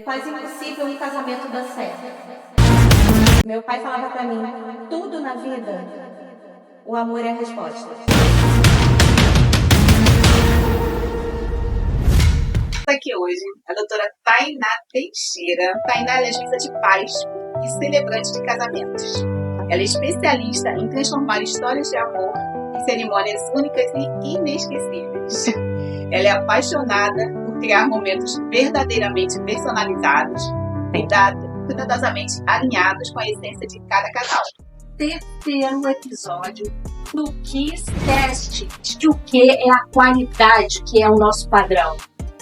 quase impossível um casamento dar certo. Meu pai falava pra mim, tudo na vida, o amor é a resposta. Aqui hoje a doutora Tainá Teixeira. Tainá é juíza de paz e celebrante de casamentos. Ela é especialista em transformar histórias de amor em cerimônias únicas e inesquecíveis. Ela é apaixonada por criar momentos verdadeiramente personalizados, cuidadosamente alinhados com a essência de cada casal. Terceiro episódio do Kiss Test, de o que é a qualidade, que é o nosso padrão.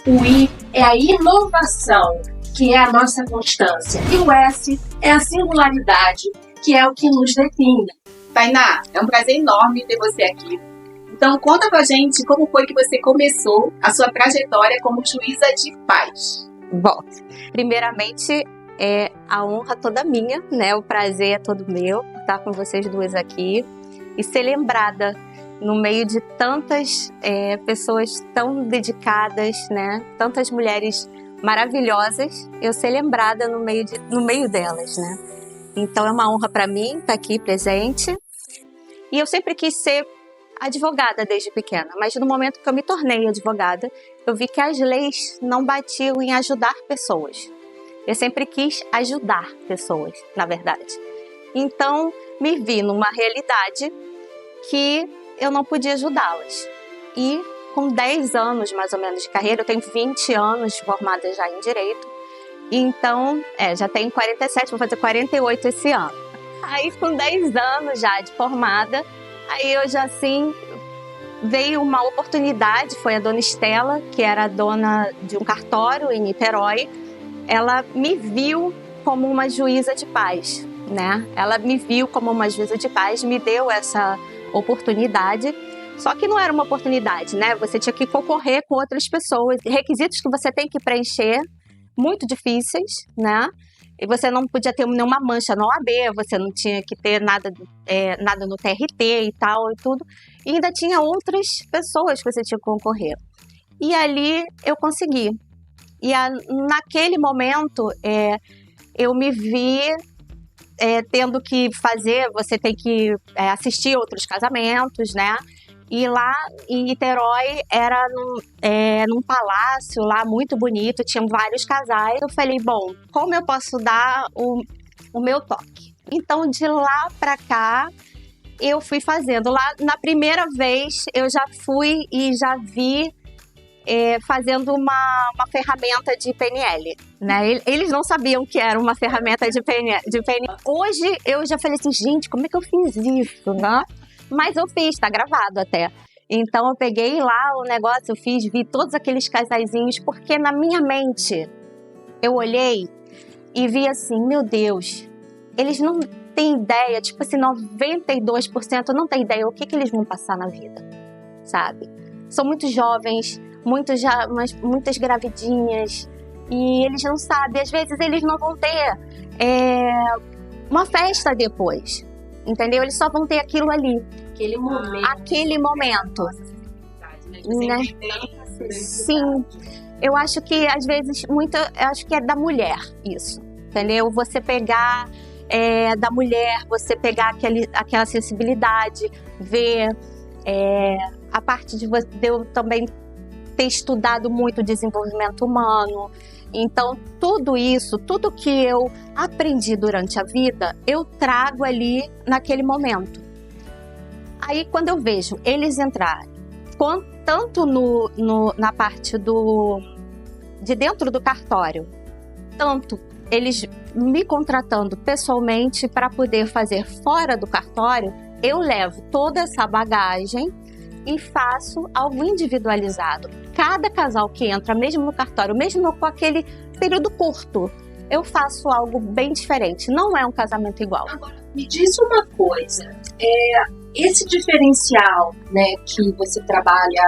O I é a inovação, que é a nossa constância. E o S é a singularidade, que é o que nos define. Tainá, é um prazer enorme ter você aqui. Então conta pra gente como foi que você começou a sua trajetória como juíza de paz. Bom, primeiramente a honra toda minha, né? O prazer é todo meu por estar com vocês duas aqui e ser lembrada no meio de tantas pessoas tão dedicadas, né? Tantas mulheres maravilhosas, eu ser lembrada no meio delas, né? Então é uma honra para mim estar aqui presente. E eu sempre quis ser advogada desde pequena, mas no momento que eu me tornei advogada, eu vi que as leis não batiam em ajudar pessoas. Eu sempre quis ajudar pessoas, na verdade. Então, me vi numa realidade que eu não podia ajudá-las. E com 10 anos, mais ou menos, de carreira, eu tenho 20 anos formada já em Direito. Então, já tenho 47, vou fazer 48 esse ano. Aí, com 10 anos já de formada, aí eu já, assim, veio uma oportunidade, foi a dona Estela, que era dona de um cartório em Niterói. Ela me viu como uma juíza de paz, né? Ela me viu como uma juíza de paz, me deu essa oportunidade, só que não era uma oportunidade, né? Você tinha que concorrer com outras pessoas, requisitos que você tem que preencher, muito difíceis, né? E você não podia ter nenhuma mancha na OAB, você não tinha que ter nada no TRT e tal e tudo. E ainda tinha outras pessoas que você tinha que concorrer. E ali eu consegui. E naquele momento eu me vi tendo que fazer, você tem que assistir outros casamentos, né? E lá em Niterói era num palácio lá muito bonito, tinham vários casais. Eu falei, bom, como eu posso dar o meu toque? Então, de lá pra cá, eu fui fazendo. Lá, na primeira vez, eu já fui e já vi fazendo uma ferramenta de PNL, né? Eles não sabiam que era uma ferramenta de PNL. Hoje, eu já falei assim, gente, como é que eu fiz isso, né? Mas eu fiz, tá gravado até. Então eu peguei lá o negócio, eu fiz, vi todos aqueles casaizinhos, porque na minha mente eu olhei e vi assim, meu Deus, eles não têm ideia, tipo assim, 92% não tem ideia o que eles vão passar na vida, sabe? São muito jovens, muitas gravidinhas, e eles não sabem, às vezes eles não vão ter uma festa depois. Entendeu? Eles só vão ter aquilo ali. Aquele momento. Né? Sim. Eu acho que, às vezes, eu acho que é da mulher isso. Entendeu? Você pegar da mulher, você pegar aquela sensibilidade, ver a parte de eu também ter estudado muito desenvolvimento humano. Então, tudo isso, tudo que eu aprendi durante a vida, eu trago ali naquele momento. Aí, quando eu vejo eles entrarem, tanto na parte de dentro do cartório, tanto eles me contratando pessoalmente para poder fazer fora do cartório, eu levo toda essa bagagem e faço algo individualizado. Cada casal que entra, mesmo no cartório, mesmo com aquele período curto, eu faço algo bem diferente. Não é um casamento igual. Agora, me diz uma coisa. Esse diferencial, né, que você trabalha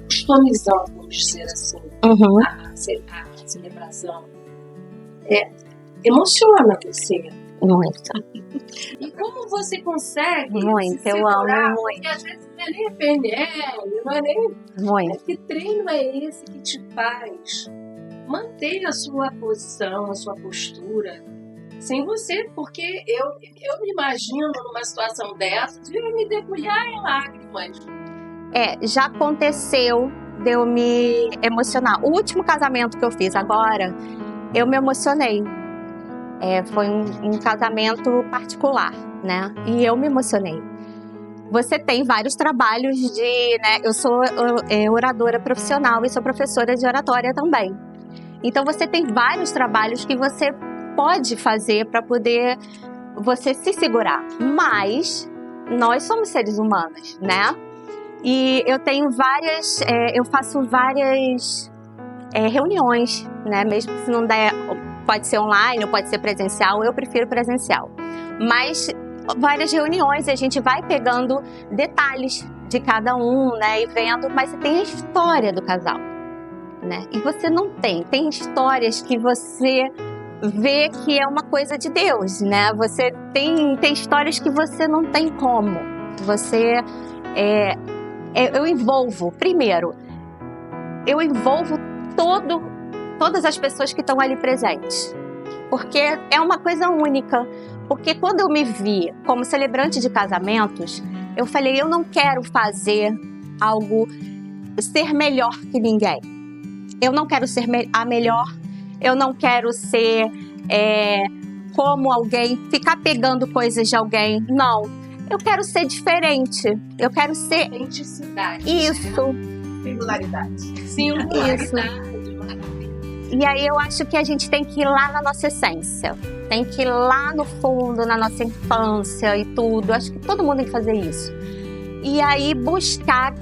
customizando, vamos dizer assim, a celebração, emociona você. Muito. E como você consegue muito, se eu segurar? amo muito. Porque às vezes não é nem a PNL, não é nem... Muito. Que treino é esse que te faz manter a sua posição, a sua postura, sem você, porque eu me imagino numa situação dessa, de eu me debulhar em lágrimas. Já aconteceu de eu me emocionar. O último casamento que eu fiz agora, eu me emocionei. Foi um casamento particular, né? E eu me emocionei. Você tem vários trabalhos né? Eu sou oradora profissional e sou professora de oratória também. Então você tem vários trabalhos que você pode fazer para poder você se segurar. Mas nós somos seres humanos, né? E eu tenho eu faço várias reuniões, né? Mesmo se não der, pode ser online ou pode ser presencial, eu prefiro presencial. Mas várias reuniões e a gente vai pegando detalhes de cada um, né? E vendo, mas você tem a história do casal, né? E você não tem histórias que você vê que é uma coisa de Deus, né? Você tem histórias que você não tem como. Você eu envolvo todas as pessoas que estão ali presentes, porque é uma coisa única. Porque quando eu me vi como celebrante de casamentos, eu falei, eu não quero fazer algo, ser melhor que ninguém. Eu não quero ser a melhor, eu não quero ser como alguém, ficar pegando coisas de alguém. Não, eu quero ser diferente. Eu quero ser... Autenticidade. Isso. Singularidade. Isso. E aí eu acho que a gente tem que ir lá na nossa essência. Tem que ir lá no fundo, na nossa infância e tudo. Acho que todo mundo tem que fazer isso. E aí buscar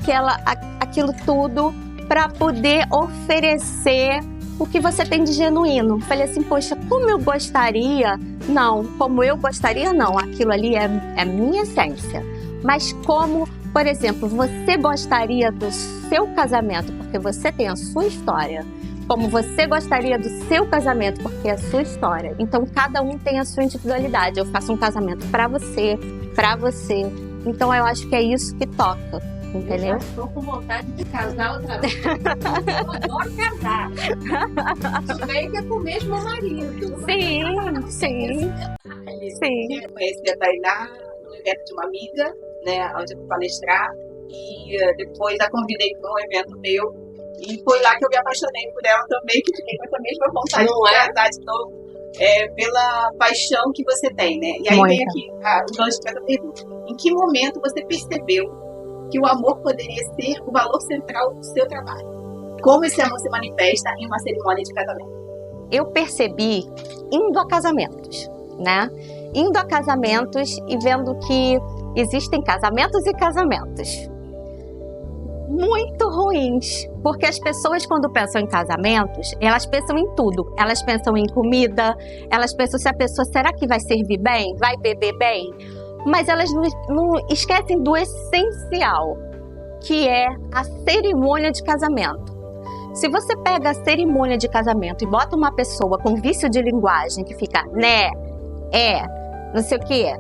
aquilo tudo para poder oferecer o que você tem de genuíno. Falei assim, poxa, como eu gostaria... Não, como eu gostaria, não. Aquilo ali é minha essência. Mas como, por exemplo, você gostaria do seu casamento, porque você tem a sua história. Como você gostaria do seu casamento, porque é a sua história. Então, cada um tem a sua individualidade. Eu faço um casamento para você. Então, eu acho que é isso que toca, entendeu? Eu estou com vontade de casar outra vez. Eu adoro casar. Tudo bem que é com o mesmo marido. Sim. Eu conheci a Tainá no evento de uma amiga, né, onde eu fui palestrar. E depois a convidei para um evento meu. E foi lá que eu me apaixonei por ela também, que fiquei com essa mesma vontade de casar de novo, pela paixão que você tem, né? E aí vem aqui o gancho para essa pergunta. Em que momento você percebeu que o amor poderia ser o valor central do seu trabalho? Como esse amor se manifesta em uma cerimônia de casamento? Eu percebi indo a casamentos, né? Indo a casamentos e vendo que existem casamentos e casamentos muito ruins, porque as pessoas, quando pensam em casamentos, elas pensam em tudo. Elas pensam em comida, elas pensam se a pessoa, será que vai servir bem? Vai beber bem? Mas elas não esquecem do essencial, que é a cerimônia de casamento. Se você pega a cerimônia de casamento e bota uma pessoa com vício de linguagem, que fica né, não sei o quê,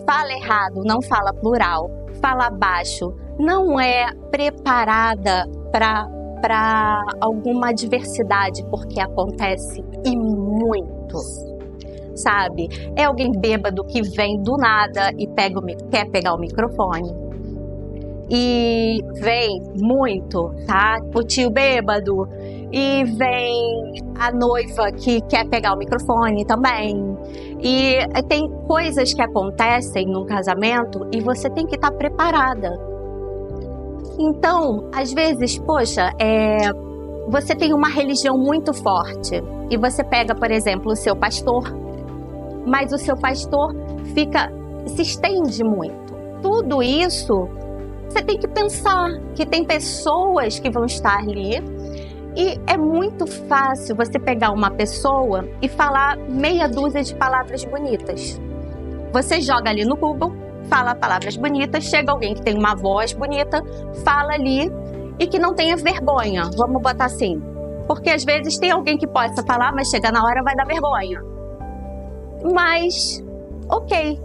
fala errado, não fala plural, fala baixo, não é preparada para alguma adversidade, porque acontece e muito, sabe? É alguém bêbado que vem do nada e quer pegar o microfone. E vem muito, tá? O tio bêbado. E vem a noiva que quer pegar o microfone também. E tem coisas que acontecem num casamento e você tem que estar preparada. Então, às vezes, poxa, você tem uma religião muito forte e você pega, por exemplo, o seu pastor, mas o seu pastor se estende muito. Tudo isso, você tem que pensar que tem pessoas que vão estar ali e é muito fácil você pegar uma pessoa e falar meia dúzia de palavras bonitas. Você joga ali no Google, fala palavras bonitas, chega alguém que tem uma voz bonita, fala ali e que não tenha vergonha, vamos botar assim. Porque às vezes tem alguém que possa falar, mas chega na hora vai dar vergonha. Mas, ok,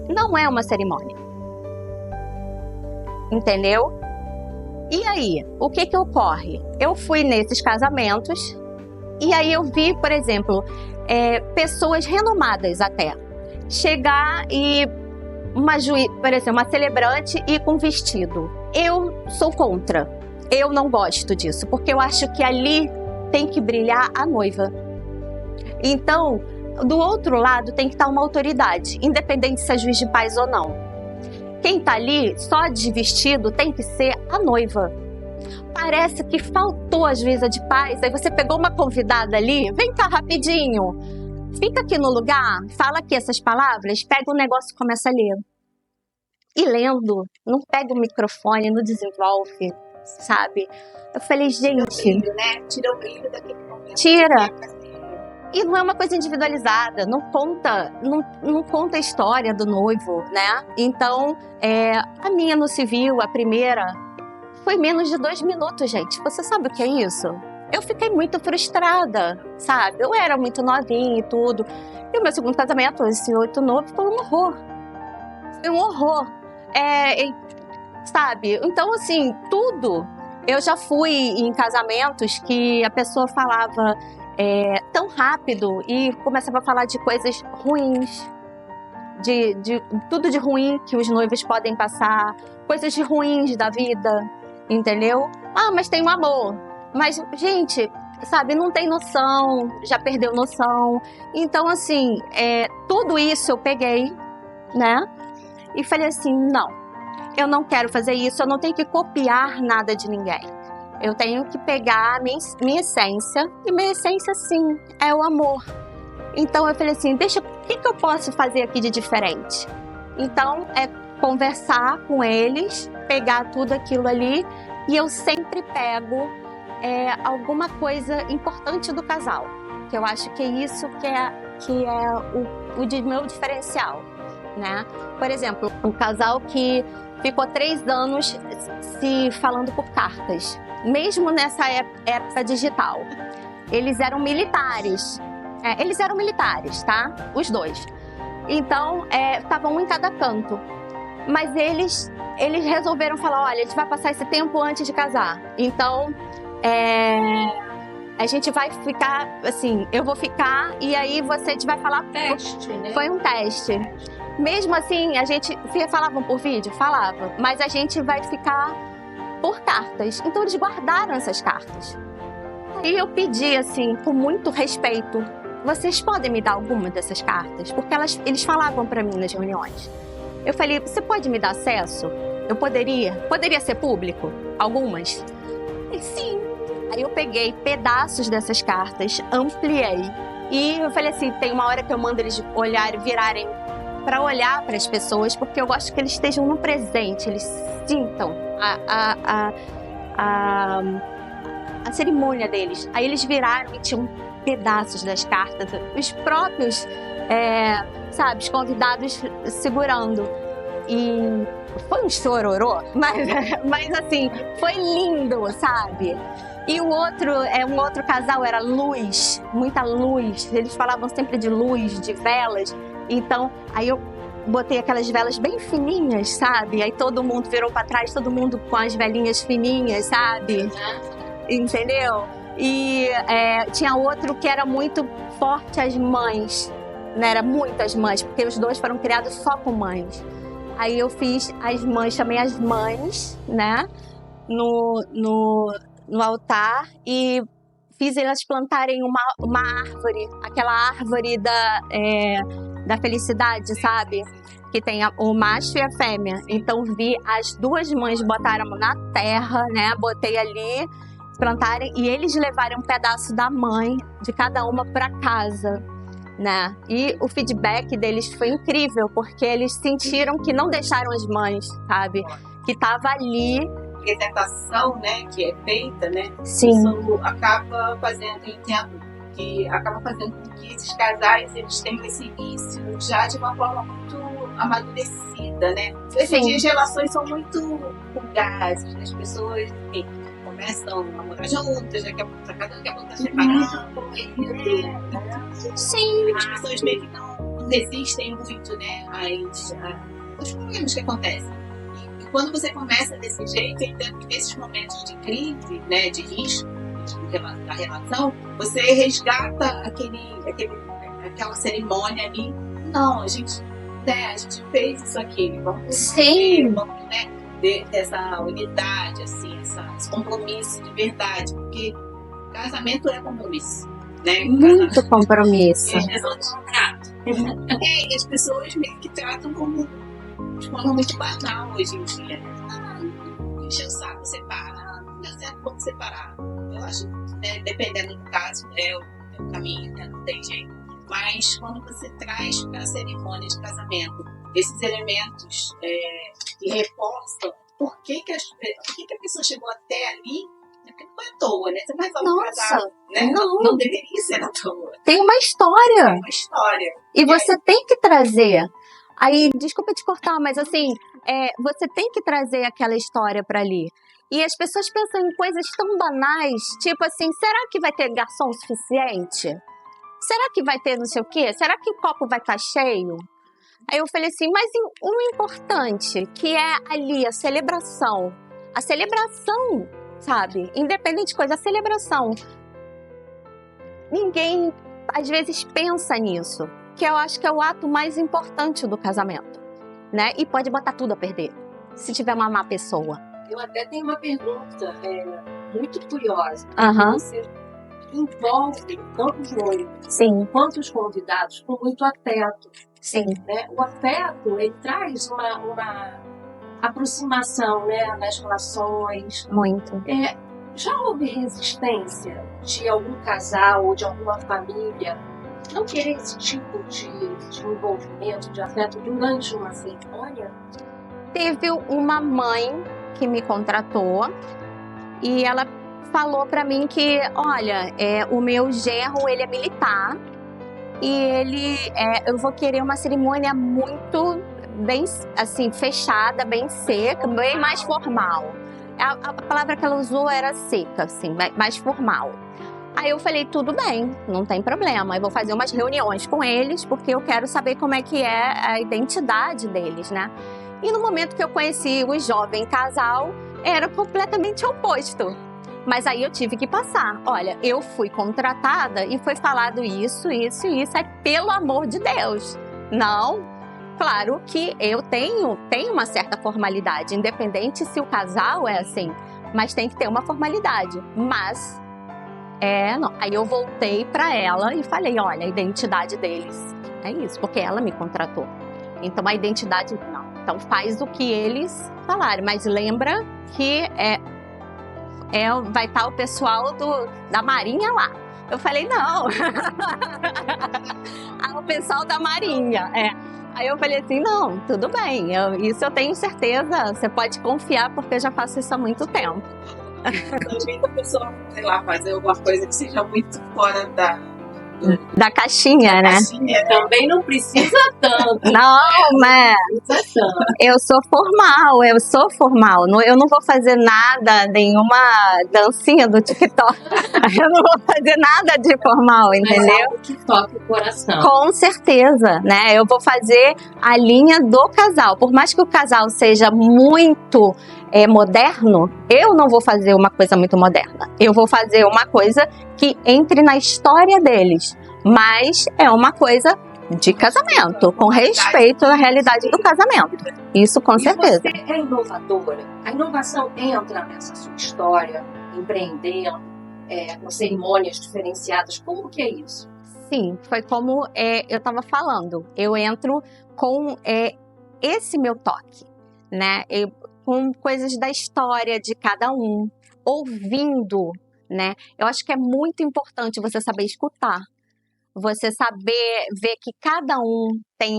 não é uma cerimônia. Entendeu? E aí, o que ocorre? Eu fui nesses casamentos E aí eu vi, por exemplo, pessoas renomadas até, chegar e por exemplo, uma celebrante ir com vestido. Eu sou contra, eu não gosto disso, porque eu acho que ali tem que brilhar a noiva. Então, do outro lado tem que estar uma autoridade, independente se é juiz de paz ou não. Quem tá ali só de vestido tem que ser a noiva. Parece que faltou a juíza de paz, aí você pegou uma convidada ali, vem cá rapidinho, fica aqui no lugar, fala aqui essas palavras, pega o negócio e começa a ler. E lendo, não pega o microfone, não desenvolve, sabe? Eu falei, gente... Tira o brilho, né? Tira o brilho daquele momento. Tira. E não é uma coisa individualizada, não conta a história do noivo, né? Então, a minha no civil, a primeira, foi menos de 2 minutos, gente. Você sabe o que é isso? Eu fiquei muito frustrada, sabe? Eu era muito novinha e tudo. E o meu segundo casamento, esse 8 novo, foi um horror. Foi um horror. Sabe? Então, assim, tudo. Eu já fui em casamentos que a pessoa falava tão rápido e começava a falar de coisas ruins, de tudo de ruim que os noivos podem passar, coisas de ruins da vida, entendeu? Ah, mas tem um amor. Mas, gente, sabe, não tem noção, já perdeu noção. Então, assim, tudo isso eu peguei, né? E falei assim, não, eu não quero fazer isso, eu não tenho que copiar nada de ninguém. Eu tenho que pegar a minha essência, e minha essência, sim, é o amor. Então, eu falei assim, o que eu posso fazer aqui de diferente? Então, é conversar com eles, pegar tudo aquilo ali, e eu sempre pego alguma coisa importante do casal, que eu acho que é isso que é o meu diferencial, né? Por exemplo, um casal que ficou 3 anos se falando por cartas, mesmo nessa época digital. Eles eram militares. Eles eram militares, tá? Os dois. Então, estavam um em cada canto. Mas eles resolveram falar, olha, a gente vai passar esse tempo antes de casar. Então, a gente vai ficar, assim, eu vou ficar e aí a gente vai falar... Teste, né? Foi um teste. Mesmo assim, a gente... Falavam por vídeo? Falava. Mas a gente vai ficar por cartas. Então, eles guardaram essas cartas. E eu pedi, assim, com muito respeito, vocês podem me dar alguma dessas cartas? Porque eles falavam para mim nas reuniões. Eu falei, você pode me dar acesso? Eu poderia ser público? Algumas? E sim. Aí eu peguei pedaços dessas cartas, ampliei. E eu falei assim, tem uma hora que eu mando eles virarem para olhar para as pessoas, porque eu gosto que eles estejam no presente, eles sintam a cerimônia deles. Aí eles viraram e tinham pedaços das cartas, os próprios, sabe, os convidados segurando. E foi um chororô, mas assim, foi lindo, sabe? E um outro casal era luz, muita luz. Eles falavam sempre de luz, de velas. Então, aí eu botei aquelas velas bem fininhas, sabe? Aí todo mundo virou para trás, todo mundo com as velinhas fininhas, sabe? Entendeu? E tinha outro que era muito forte as mães, né? Era muitas mães, porque os dois foram criados só com mães. Aí eu fiz as mães, chamei as mães, né? No altar e fiz elas plantarem uma árvore, aquela árvore da felicidade, sabe? Que tem o macho e a fêmea. Então vi as 2 mães botaram na terra, né? Botei ali, plantarem e eles levaram um pedaço da mãe de cada uma para casa, né? E o feedback deles foi incrível, porque eles sentiram que não deixaram as mães, sabe? Que tava ali. Representação, né, que é feita, né? Sim. Isso acaba fazendo, eu entendo, que acaba fazendo com que esses casais eles tenham esse início já de uma forma muito amadurecida, né? Hoje em dia as relações são muito fugazes, as pessoas, enfim, começam a morar juntas, daqui a pouco cada um quer voltar separado, Sim. as pessoas meio que não resistem muito, né, aos problemas que acontecem. Quando você começa desse jeito, eu entendo que nesses momentos de crise, né, de risco, da relação, você resgata aquela cerimônia ali. Não, a gente fez isso aqui, vamos Sim. vamos, né, ter essa unidade, assim, esse compromisso de verdade, porque casamento é compromisso, né? Muito compromisso. E as pessoas meio que tratam como de forma muito banal hoje em dia. Encher o saco, separar, não dá certo, vamos separar. Eu acho, né, dependendo do caso, é o caminho, né, não tem jeito. Mas quando você traz para a cerimônia de casamento esses elementos que reforçam por que a pessoa chegou até ali, porque não é à toa, né? Você não resolve casar, né? Não deveria ser à toa. Tem uma história. É uma história. E você tem que trazer. Aí, desculpa te cortar, mas assim, você tem que trazer aquela história para ali. E as pessoas pensam em coisas tão banais, tipo assim, será que vai ter garçom suficiente? Será que vai ter não sei o quê? Será que o copo vai estar cheio? Aí eu falei assim, mas o importante, que é ali a celebração, sabe? Independente de coisa, a celebração. Ninguém, às vezes, pensa nisso, que eu acho que é o ato mais importante do casamento, né? E pode botar tudo a perder, se tiver uma má pessoa. Eu até tenho uma pergunta muito curiosa. Você envolve tanto os noivos quanto os convidados com muito afeto. Sim. Né? O afeto, ele traz uma aproximação, né, nas relações. Muito. Já houve resistência de algum casal ou de alguma família não querer esse tipo de envolvimento, de afeto durante uma cerimônia? Teve uma mãe que me contratou e ela falou pra mim que, olha, o meu genro, ele é militar e eu vou querer uma cerimônia muito bem, assim, fechada, bem seca, bem mais formal. A palavra que ela usou era seca, assim, mais formal. Aí eu falei, tudo bem, não tem problema, eu vou fazer umas reuniões com eles, porque eu quero saber como é que é a identidade deles, né? E no momento que eu conheci o jovem casal, era completamente oposto. Mas aí eu tive que passar. Olha, eu fui contratada e foi falado isso. Aí, pelo amor de Deus. Não, claro que eu tenho uma certa formalidade, independente se o casal é assim. Mas tem que ter uma formalidade. Mas, não. Aí eu voltei para ela e falei, olha, a identidade deles é isso, porque ela me contratou. Então a identidade, não. Então faz o que eles falarem, mas lembra que vai estar o pessoal da Marinha lá. Eu falei, não. O pessoal da Marinha, Aí eu falei assim, não, tudo bem, isso eu tenho certeza, você pode confiar, porque eu já faço isso há muito tempo. Também a pessoa, sei lá, fazer alguma coisa que seja muito fora da caixinha, né? Também não precisa tanto. Não, mas eu sou formal. Eu não vou fazer nada, nenhuma dancinha do TikTok. Eu não vou fazer nada de formal, entendeu? Mas algo que toque o coração. Com certeza, né? Eu vou fazer a linha do casal. Por mais que o casal seja muito moderno, eu não vou fazer uma coisa muito moderna. Eu vou fazer uma coisa que entre na história deles, mas é uma coisa de casamento, com respeito à realidade do casamento. Isso com certeza. Você é inovadora. A inovação entra nessa sua história, empreendendo, com cerimônias diferenciadas. Como que é isso? Sim, foi como eu estava falando. Eu entro com esse meu toque, né? Com coisas da história de cada um, ouvindo, né? Eu acho que é muito importante você saber escutar, você saber ver que cada um tem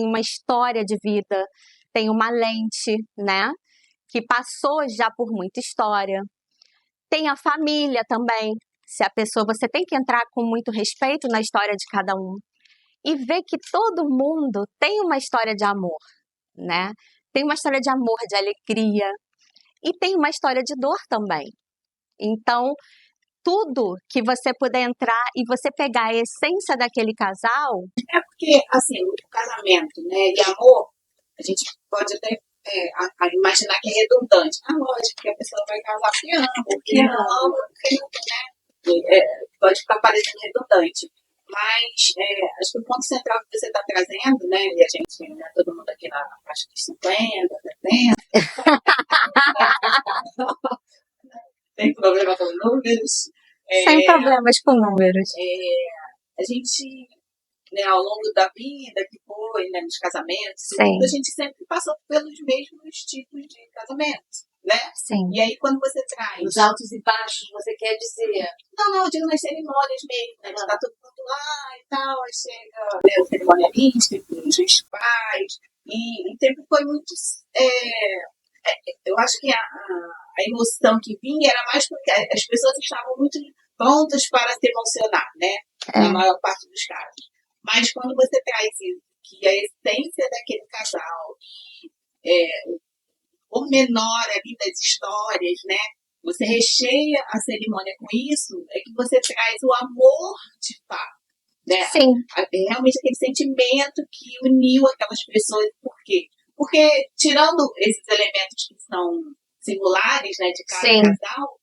uma história de vida, tem uma lente, né? Que passou já por muita história. Tem a família também. Você tem que entrar com muito respeito na história de cada um e ver que todo mundo tem uma história de amor, né? Tem uma história de amor, de alegria e tem uma história de dor também. Então, tudo que você puder entrar e você pegar a essência daquele casal... É porque, assim, o casamento, né, e amor, a gente pode até a imaginar que é redundante. Ah, lógico que a pessoa vai casar porque ama, porque ama, pode ficar parecendo redundante. Mas acho que o ponto central que você está trazendo, né, e a gente, né, todo mundo aqui na faixa dos 50, 70, tem problema com números. Sem problemas com números. A gente, né, ao longo da vida, que foi, né, nos casamentos, Sim. a gente sempre passou pelos mesmos tipos de casamento, né? Sim. E aí, quando você traz... Os altos e baixos, você quer dizer? Não, eu digo nas cerimônias mesmo, né? Tá todo mundo lá e tal, aí chega, né, o cerimonialista, os pais, e sempre foi muito... eu acho que a emoção que vinha era mais porque as pessoas estavam muito prontas para se emocionar, né? Na maior parte dos casos. Mas quando você traz isso, que a essência daquele casal, o menor ali das histórias, né? Você recheia a cerimônia com isso, é que você traz o amor de fato, né? Sim. Realmente aquele sentimento que uniu aquelas pessoas. Por quê? Porque, tirando esses elementos que são singulares, né, de cada casal,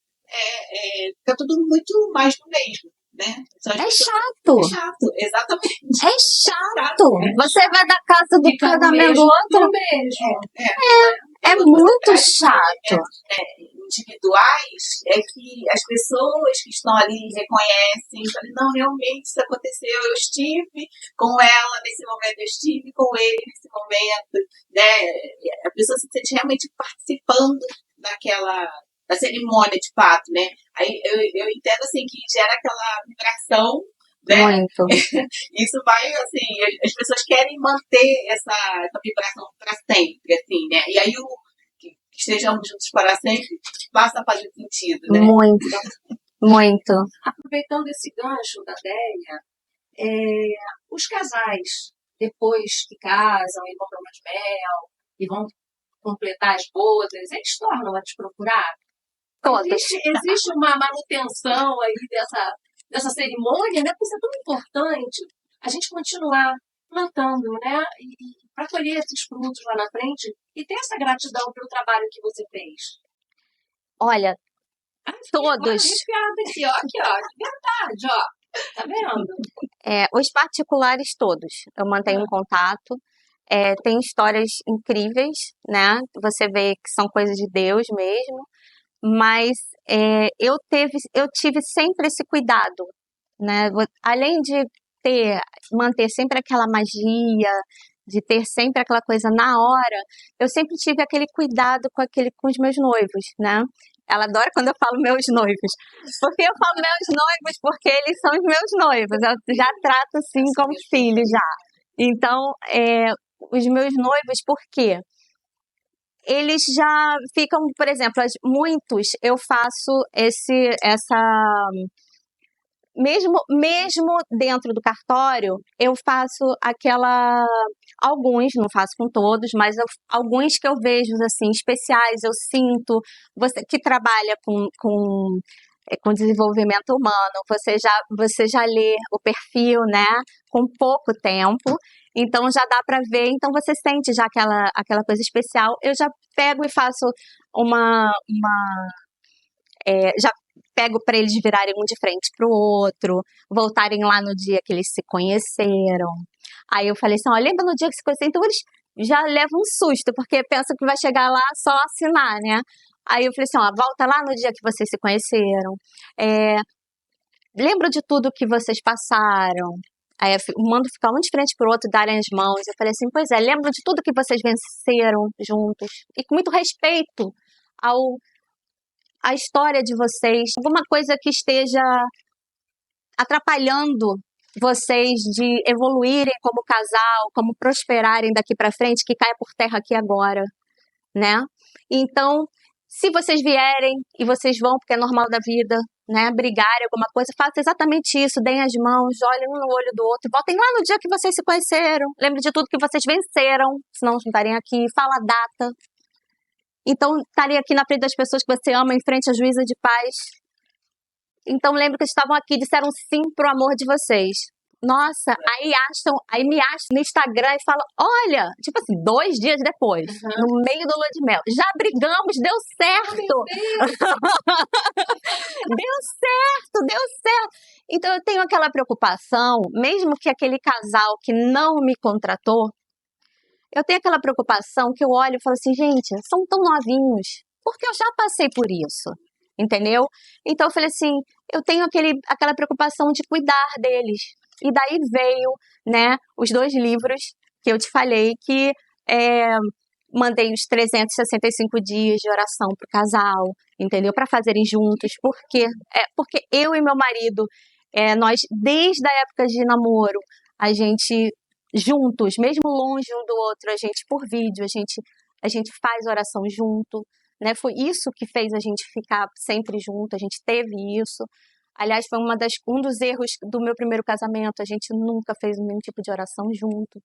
fica tudo muito mais do mesmo, né? É chato. É chato, exatamente. É chato. Você vai da casa do casamento do outro. É muito chato. Individuais, é que as pessoas que estão ali reconhecem, falam, não, realmente isso aconteceu, eu estive com ela nesse momento, eu estive com ele nesse momento, né? A pessoa se sente realmente participando da cerimônia, de fato, né? Aí eu entendo, assim, que gera aquela vibração, né? Muito. Isso vai, assim, as pessoas querem manter essa vibração para sempre, assim, né? E aí que estejamos juntos para sempre passa a fazer sentido, né? Muito. Aproveitando esse gancho da Délia, os casais, depois que casam e vão para lua de mel e vão completar as bodas, eles tornam a te procurar? Todos. Existe uma manutenção aí dessa cerimônia, né? Porque isso é tão importante a gente continuar plantando, né? E para colher esses frutos lá na frente e ter essa gratidão pelo trabalho que você fez. Olha, todos. Aqui, ó, de verdade, ó. Tá vendo? Os particulares todos. Eu mantenho contato. Tem histórias incríveis, né? Você vê que são coisas de Deus mesmo. Mas eu tive sempre esse cuidado, né? Além de manter sempre aquela magia, de ter sempre aquela coisa na hora, eu sempre tive aquele cuidado com os meus noivos, né? Ela adora quando eu falo meus noivos. Porque eu falo meus noivos porque eles são os meus noivos. Eu já trato assim como filhos já. Então, os meus noivos, por quê? Eles já ficam, por exemplo, muitos eu faço mesmo dentro do cartório, eu faço alguns, não faço com todos, mas alguns que eu vejo assim especiais, eu sinto, você que trabalha com desenvolvimento humano, você já lê o perfil, né, com pouco tempo. Então já dá para ver, então você sente já aquela coisa especial. Eu já pego e faço já pego para eles virarem um de frente para o outro, voltarem lá no dia que eles se conheceram. Aí eu falei assim, ó, lembra no dia que se conheceram? Então eles já levam um susto, porque pensam que vai chegar lá só assinar, né? Aí eu falei assim, ó, volta lá no dia que vocês se conheceram. Lembro de tudo que vocês passaram. Aí eu mando ficar um de frente pro outro, darem as mãos. Eu falei assim, pois lembro de tudo que vocês venceram juntos. E com muito respeito à história de vocês. Alguma coisa que esteja atrapalhando vocês de evoluírem como casal, como prosperarem daqui para frente, que caia por terra aqui agora, né? Então, se vocês vierem, e vocês vão, porque é normal da vida, né, brigarem alguma coisa, façam exatamente isso, deem as mãos, olhem um no olho do outro, voltem lá no dia que vocês se conheceram, lembrem de tudo que vocês venceram, senão não estarem aqui, fala a data. Então, estarem aqui na frente das pessoas que você ama, em frente à juíza de paz. Então, lembre que estavam aqui, disseram sim pro amor de vocês. Nossa, aí me acham no Instagram e falam, olha, tipo assim, 2 dias depois, no meio do lua de mel, já brigamos, deu certo, deu certo. Então eu tenho aquela preocupação, mesmo que aquele casal que não me contratou, eu tenho aquela preocupação que eu olho e falo assim, gente, são tão novinhos, porque eu já passei por isso, entendeu? Então eu falei assim, eu tenho aquela preocupação de cuidar deles. E daí veio, né, os 2 livros que eu te falei que mandei os 365 dias de oração pro casal, entendeu? Para fazerem juntos, porque eu e meu marido, nós desde a época de namoro, a gente juntos, mesmo longe um do outro, a gente por vídeo, a gente faz oração junto, né? Foi isso que fez a gente ficar sempre junto, a gente teve isso. Aliás, foi um dos erros do meu primeiro casamento, a gente nunca fez nenhum tipo de oração junto.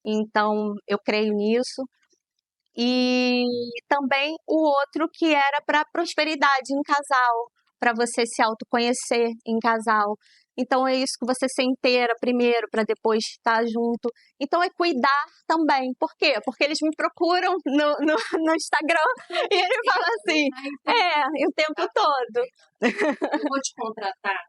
Então, eu creio nisso. E também o outro que era para prosperidade em casal, para você se autoconhecer em casal. Então é isso que você se inteira primeiro para depois estar junto. Então é cuidar também. Por quê? Porque eles me procuram no Instagram e ele fala assim, o tempo todo. Eu vou te contratar.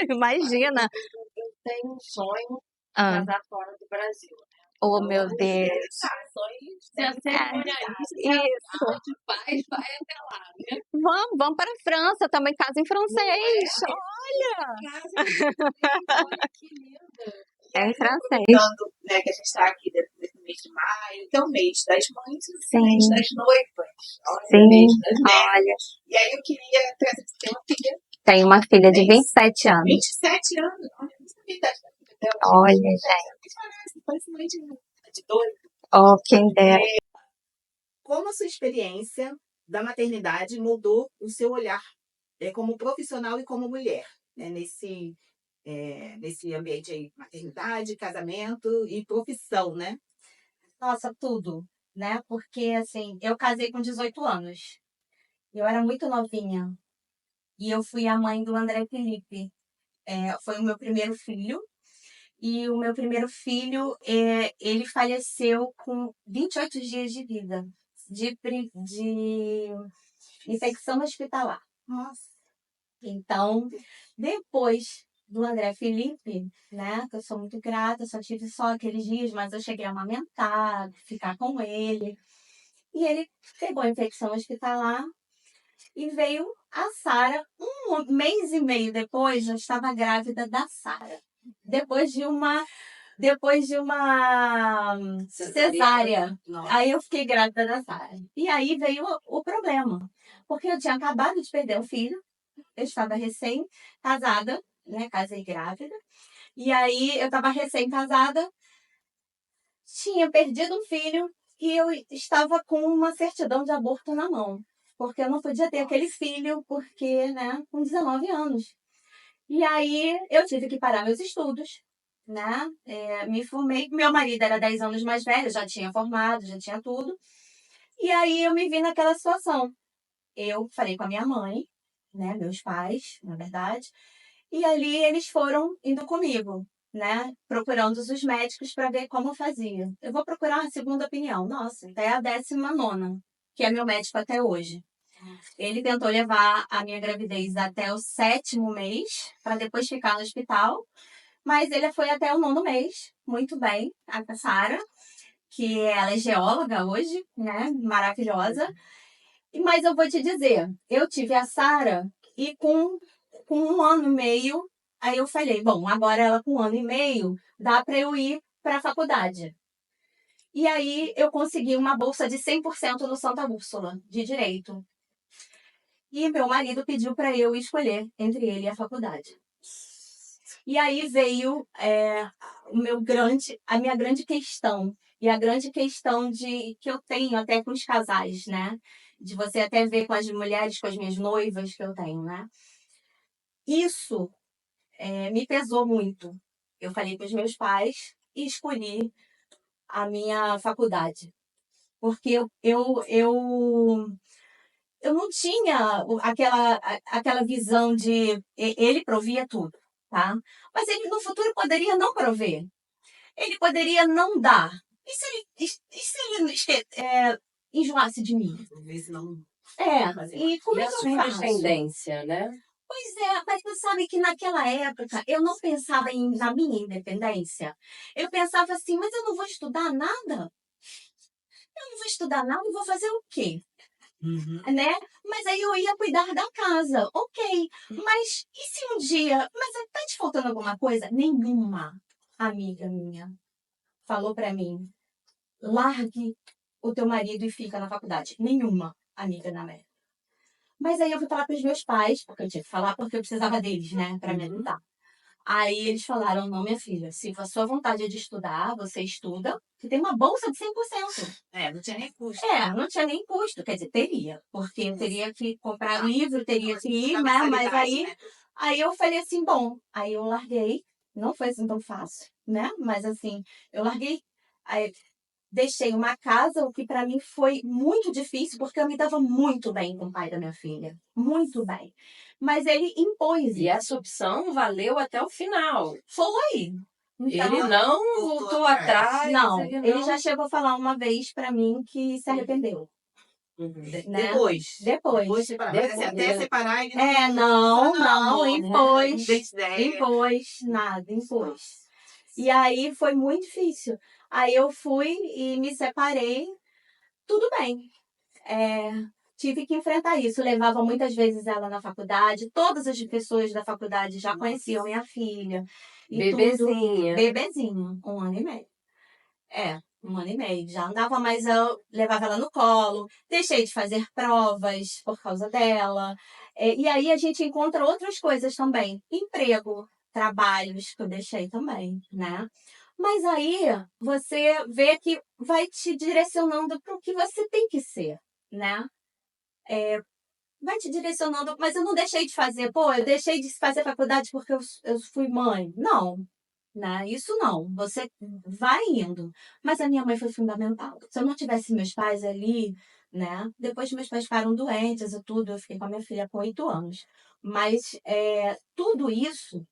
Imagina. Eu tenho um sonho de Ah, casar fora do Brasil. oh, meu Deus. Sonho de ser cerimonialista, Isso. de paz, vai até lá, né? Vamos para a França, também casa em francês. Olha que linda. É em francês. Aproveitando, né, que a gente está aqui nesse mês de maio, que é o mês das mães e o mês das noivas. Olha, Sim. o mês das netas. Olha, E aí eu queria trazer você uma filha, tenho uma filha de 27 anos. 27 anos. Olha, não sabia a idade da filha dela. Olha, gente. Parece mãe de 2. Oh, quem dera. Como a sua experiência da maternidade mudou o seu olhar como profissional e como mulher, né, nesse ambiente aí, maternidade, casamento e profissão, né? Nossa, tudo, né? Porque, assim, eu casei com 18 anos. Eu era muito novinha. E eu fui a mãe do André Felipe. Foi o meu primeiro filho. E o meu primeiro filho, ele faleceu com 28 dias de vida. De infecção hospitalar. Nossa. Então, depois do André Felipe, né, que eu sou muito grata, só tive só aqueles dias, mas eu cheguei a amamentar, ficar com ele. E ele pegou a infecção hospitalar e veio a Sara. Um mês e meio depois, eu estava grávida da Sara. Depois de uma cesárea. Nossa. Aí eu fiquei grávida da Sara. E aí veio o problema. Porque eu tinha acabado de perder o filho. Eu estava recém-casada, né? Casei grávida. E aí eu estava recém-casada. Tinha perdido um filho. E eu estava com uma certidão de aborto na mão. Porque eu não podia ter aquele filho, porque, né? Com 19 anos. E aí eu tive que parar meus estudos, né? Me formei. Meu marido era 10 anos mais velho, já tinha formado, já tinha tudo. E aí eu me vi naquela situação. Eu falei com a minha mãe, né? Meus pais, na verdade. E ali eles foram indo comigo, né? Procurando os médicos para ver como eu fazia. Eu vou procurar uma segunda opinião. Nossa, até a 19ª, que é meu médico até hoje. Ele tentou levar a minha gravidez até o 7º mês, para depois ficar no hospital. Mas ele foi até o 9º mês, muito bem, a Sara, que ela é geóloga hoje, né? Maravilhosa. Mas eu vou te dizer, eu tive a Sara e com 1 ano e meio, aí eu falei, bom, agora ela com 1 ano e meio, dá para eu ir para a faculdade. E aí eu consegui uma bolsa de 100% no Santa Úrsula, de Direito. E meu marido pediu para eu escolher entre ele e a faculdade. E aí veio a minha grande questão. E a grande questão que eu tenho até com os casais, né? De você até ver com as mulheres, com as minhas noivas que eu tenho, né? Isso me pesou muito. Eu falei com os meus pais e escolhi a minha faculdade. Porque eu não tinha aquela visão de ele provia tudo. tá? Mas ele no futuro poderia não prover. Ele poderia não dar. E se ele enjoasse de mim? Talvez não fazer E mais. como E é a que eu sua faço? independência, né? Pois é, mas tu sabe que naquela época eu não pensava na minha independência. Eu pensava assim, mas eu não vou estudar nada? Eu não vou estudar nada e vou fazer o quê? Uhum. Né? Mas aí eu ia cuidar da casa, ok. Mas e se um dia... Mas tá te faltando alguma coisa? Nenhuma amiga minha falou pra mim, largue o teu marido e fica na faculdade. Nenhuma amiga na média. Mas aí eu fui falar para os meus pais, porque eu tinha que falar, porque eu precisava deles, né, para me ajudar. Aí eles falaram, não, minha filha, se a sua vontade é de estudar, você estuda, que tem uma bolsa de 100%. Não tinha nem custo. Não tinha nem custo, quer dizer, teria, porque eu teria que comprar livro, teria que ir, Tinha né, mas mensalidade, né? aí eu falei assim, bom, aí eu larguei, não foi assim tão fácil, né, mas assim, eu larguei, aí deixei uma casa, o que para mim foi muito difícil, porque eu me dava muito bem com o pai da minha filha. Muito bem. Mas ele impôs E isso. essa opção valeu até o final. Foi. Então, Ele não voltou atrás. não, ele ele não... já chegou a falar uma vez para mim que se arrependeu. Uhum. Né? Depois Depois. de separar. Mas assim, até Depois. separar, ele Não, impôs. não dei ideia. Impôs, nada, impôs. E aí foi muito difícil. Aí eu fui e me separei, tudo bem. Tive que enfrentar isso. Levava muitas vezes ela na faculdade. Todas as pessoas da faculdade já conheciam minha filha. E Bebezinha. tudo. Bebezinho, 1 ano e meio. 1 ano e meio. Já andava mais, eu levava ela no colo. Deixei de fazer provas por causa dela. E aí a gente encontra outras coisas também. Emprego, trabalhos que eu deixei também, né? Mas aí você vê que vai te direcionando para o que você tem que ser, né? Vai te direcionando, mas eu não deixei de fazer, eu deixei de fazer faculdade porque eu fui mãe. Não, né? Isso não. Você vai indo. Mas a minha mãe foi fundamental. Se eu não tivesse meus pais ali, né? Depois meus pais ficaram doentes e tudo, eu fiquei com a minha filha com 8 anos. Mas tudo isso,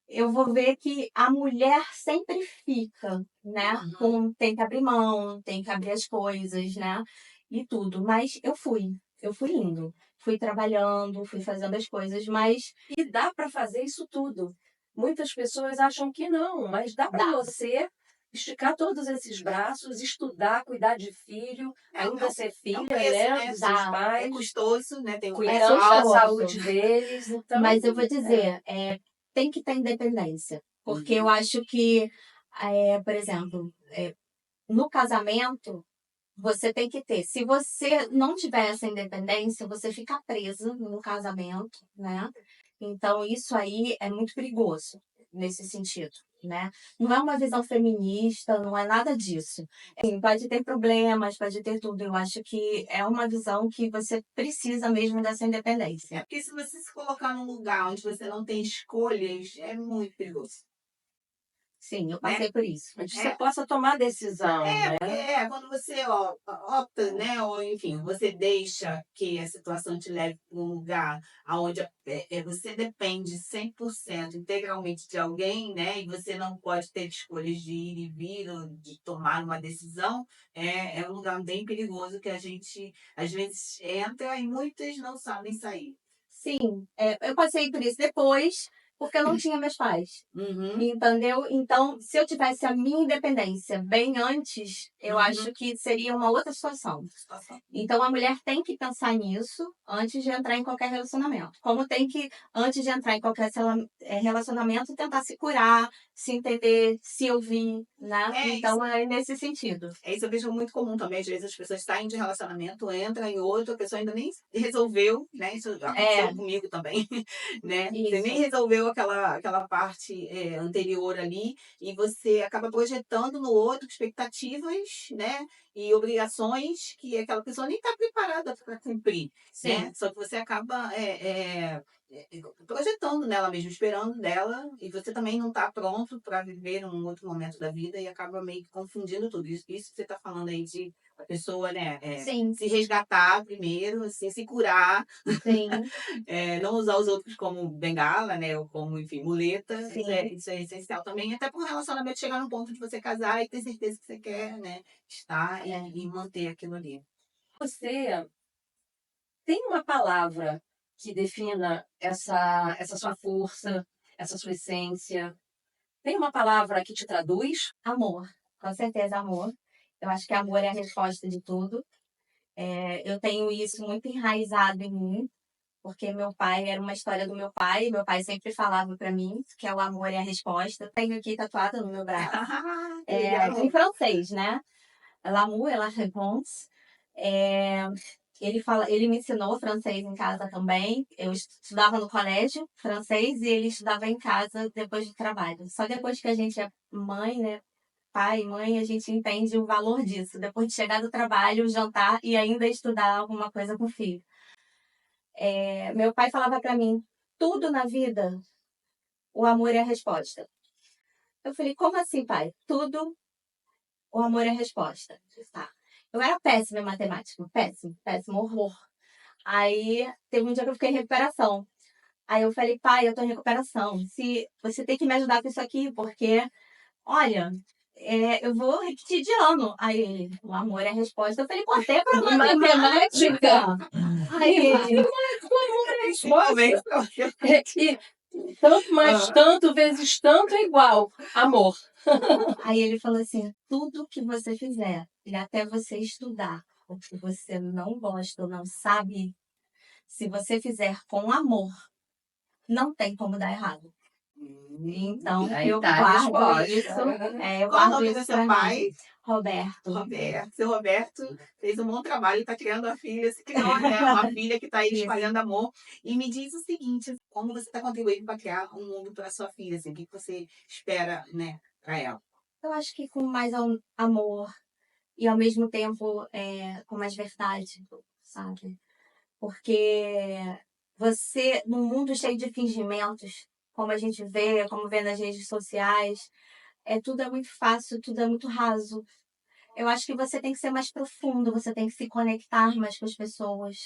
eu vou ver que a mulher sempre fica, né? Tem que abrir mão, tem que abrir as coisas, né? E tudo. Mas eu fui indo. Fui trabalhando, fui fazendo as coisas, mas E dá para fazer isso tudo. Muitas pessoas acham que não, mas dá para Dá. você esticar todos esses braços, estudar, cuidar de filho, ainda ser filha, preço, né, dos seus Dá. É pais, custoso, né? Tem um cuidando preço da alto. saúde deles. Então, Mas eu vou dizer, tem que ter independência. Porque eu acho que, por exemplo, no casamento, você tem que ter. Se você não tiver essa independência, você fica presa no casamento, né? Então, isso aí é muito perigoso nesse sentido, né? Não é uma visão feminista, não é nada disso. Sim, pode ter problemas, pode ter tudo. Eu acho que é uma visão que você precisa mesmo dessa independência. Porque se você se colocar num lugar onde você não tem escolhas, é muito perigoso. Sim, eu passei por isso. onde você possa tomar decisão, né? Porque quando você opta, né? Ou enfim, você deixa que a situação te leve para um lugar onde você depende 100% integralmente de alguém, né? E você não pode ter escolhas de ir e vir, ou de tomar uma decisão, é um lugar bem perigoso que a gente, às vezes, entra e muitas não sabem sair. Sim, eu passei por isso depois, porque eu não tinha meus pais. Uhum. Entendeu? Então, se eu tivesse a minha independência bem antes, eu acho que seria uma outra situação. Então, a mulher tem que pensar nisso antes de entrar em qualquer relacionamento. Como tem que, antes de entrar em qualquer relacionamento, tentar se curar, se entender, se ouvir, né? Então, é nesse sentido. Isso eu vejo muito comum também. Às vezes as pessoas saem de relacionamento, entram em outro, a pessoa ainda nem resolveu, né? Isso aconteceu comigo também, né? Você nem resolveu aquela parte anterior ali e você acaba projetando no outro expectativas, né? E obrigações que aquela pessoa nem está preparada para cumprir, né? Só que você acaba projetando nela mesmo, esperando dela, e você também não está pronto para viver um outro momento da vida e acaba meio que confundindo tudo. Isso que você está falando aí de a pessoa, né, Sim, se resgatar primeiro, assim, se curar, sim, não usar os outros como bengala, né, ou como, enfim, muleta. sim. Isso é essencial também, até para o relacionamento chegar no ponto de você casar e ter certeza que você quer, né, estar É. e manter aquilo ali. Você tem uma palavra que defina essa sua força, essa sua essência? Tem uma palavra que te traduz? Amor, com certeza amor. Eu acho que amor é a resposta de tudo. Eu tenho isso muito enraizado em mim, porque meu pai era uma história do meu pai. Meu pai sempre falava para mim que o amor é a resposta. Tenho aqui tatuado no meu braço, Que legal. em francês, né? L'amour est la réponse. É, ele me ensinou francês em casa também. Eu estudava no colégio francês e ele estudava em casa depois do trabalho. Só depois que a gente é mãe, né? Pai e mãe, a gente entende o valor disso. Depois de chegar do trabalho, jantar e ainda estudar alguma coisa com o filho. Meu pai falava para mim, tudo na vida, o amor é a resposta. Eu falei, como assim, pai? Tudo, o amor é a resposta. Tá. Eu era péssima em matemática, péssimo, péssimo, horror. Aí teve um dia que eu fiquei em recuperação. Aí eu falei, pai, eu tô em recuperação. Se você tem que me ajudar com isso aqui, porque, olha, eu vou repetir de ano. Aí ele, o amor é a resposta. Eu falei, pô, até pra matemática. Aí ele, Principalmente E tanto mais tanto vezes tanto é igual. Amor. aí ele falou assim, tudo que você fizer, e até você estudar, o que você não gosta ou não sabe, se você fizer com amor, não tem como dar errado. Então, Aí eu tá a guardo resposta. isso. Eu Qual o guardo nome isso do seu pra pai? mim. Roberto. Roberto. Seu Roberto fez um bom trabalho, está criando a filha, se criou, né? Uma filha que está aí Isso. espalhando amor. E me diz o seguinte, como você está contribuindo para criar um mundo para sua filha? Assim, o que você espera, né, para ela? Eu acho que com mais amor e ao mesmo tempo com mais verdade, sabe? Porque você, num mundo cheio de fingimentos, como a gente vê, como vê nas redes sociais, tudo é muito fácil, tudo é muito raso. Eu acho que você tem que ser mais profundo, você tem que se conectar mais com as pessoas,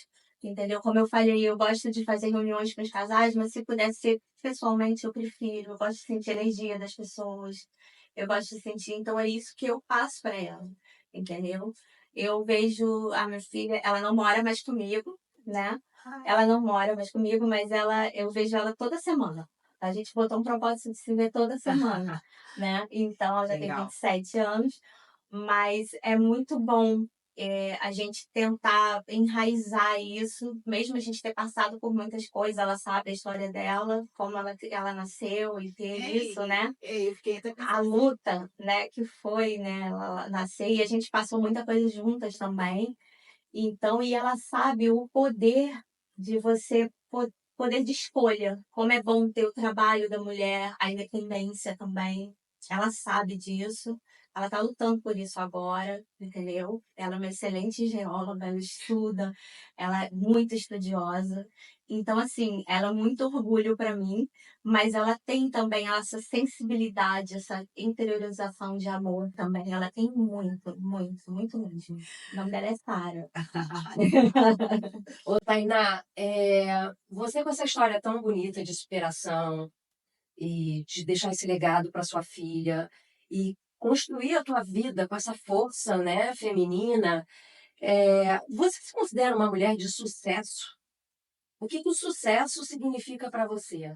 entendeu? Como eu falei, eu gosto de fazer reuniões com os casais, mas se pudesse ser pessoalmente, eu prefiro. Eu gosto de sentir a energia das pessoas, eu gosto de sentir, então é isso que eu passo para ela, entendeu? Eu vejo a minha filha, ela não mora mais comigo, né? Ela não mora mais comigo, mas eu vejo ela toda semana. A gente botou um propósito de se ver toda semana, né? Então, ela já tem Legal. 27 anos. Mas é muito bom a gente tentar enraizar isso, mesmo a gente ter passado por muitas coisas, ela sabe a história dela, como ela nasceu e ter isso, né? Eu fiquei até A pensando. luta, né, que foi, né, ela nascer, e a gente passou muita coisa juntas também. Então, e ela sabe o poder de você poder de escolha, como é bom ter o trabalho da mulher, a independência também. Ela sabe disso. Ela está lutando por isso agora, entendeu? Ela é uma excelente geóloga, ela estuda, ela é muito estudiosa. Então, assim, ela é muito orgulho para mim, mas ela tem também essa sensibilidade, essa interiorização de amor também. Ela tem muito, muito, muito mesmo. O nome dela é Sara. Ô, Tainá, você com essa história tão bonita de superação e de deixar esse legado para sua filha e construir a tua vida com essa força, né, feminina, você se considera uma mulher de sucesso? O que o sucesso significa para você?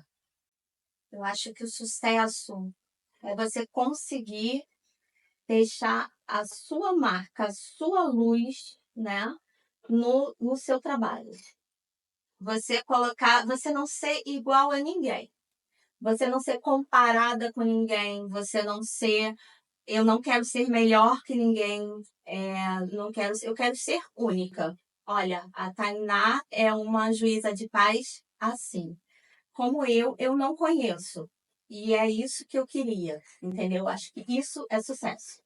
Eu acho que o sucesso é você conseguir deixar a sua marca, a sua luz, né, no seu trabalho. Você não ser igual a ninguém. Você não ser comparada com ninguém, eu não quero ser melhor que ninguém, eu quero ser única. Olha, a Tainá é uma juíza de paz assim. Como eu não conheço. E é isso que eu queria, entendeu? Acho que isso é sucesso.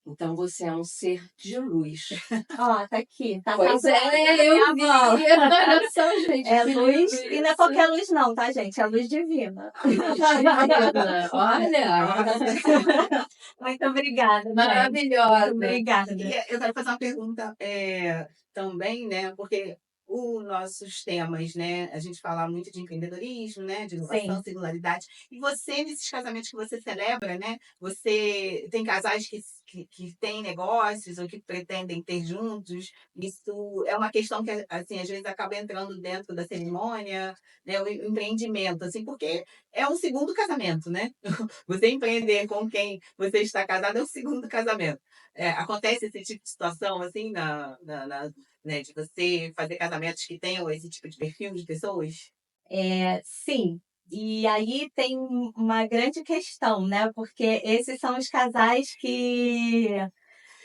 Então você é um ser de luz. Ó, tá aqui. Tá Pois tatuado é, na eu minha vi. mão. Olha só, gente. É que luz, lindo e não é isso. qualquer luz não, tá, gente? É luz divina. Divina. Olha, Muito obrigada, gente. maravilhosa. Muito obrigada. E eu quero fazer uma pergunta também, né? Porque os nossos temas, né? A gente fala muito de empreendedorismo, né? De inovação, Sim. singularidade. E você, nesses casamentos que você celebra, né? Você tem casais que têm negócios ou que pretendem ter juntos. Isso é uma questão que, assim, às vezes acaba entrando dentro da cerimônia, né? O empreendimento, assim, porque é um segundo casamento, né? Você empreender com quem você está casado é um segundo casamento. Acontece esse tipo de situação, assim, né, de você fazer casamentos que tenham esse tipo de perfil de pessoas? Sim. E aí tem uma grande questão, né? Porque esses são os casais que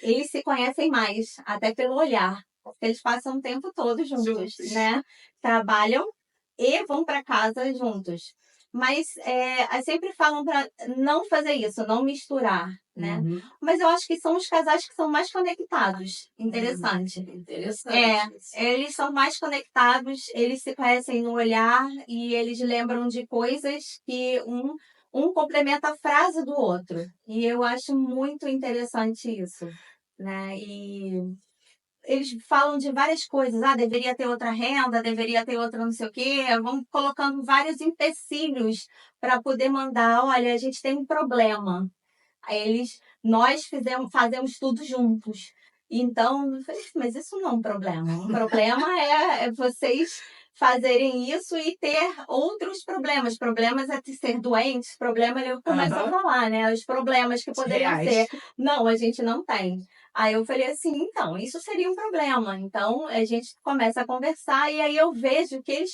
eles se conhecem mais, até pelo olhar, porque eles passam o tempo todo juntos, Juntos. né? Trabalham e vão para casa juntos. Mas sempre falam para não fazer isso, não misturar, né? Uhum. Mas eu acho que são os casais que são mais conectados. Interessante. Interessante. isso. Eles são mais conectados, eles se conhecem no olhar e eles lembram de coisas que um complementa a frase do outro. E eu acho muito interessante isso, né? E eles falam de várias coisas. Ah, deveria ter outra renda, deveria ter outra não sei o quê. Vão colocando vários empecilhos para poder mandar. Olha, a gente tem um problema. Nós fazemos tudo juntos. Então, eu falei, mas isso não é um problema. O problema é vocês fazerem isso e ter outros problemas. Problemas é de ser doentes, problema eu começo a falar, né? Os problemas que poderiam Reais. ser. Não, a gente não tem. Aí eu falei assim, então, isso seria um problema. Então, a gente começa a conversar e aí eu vejo que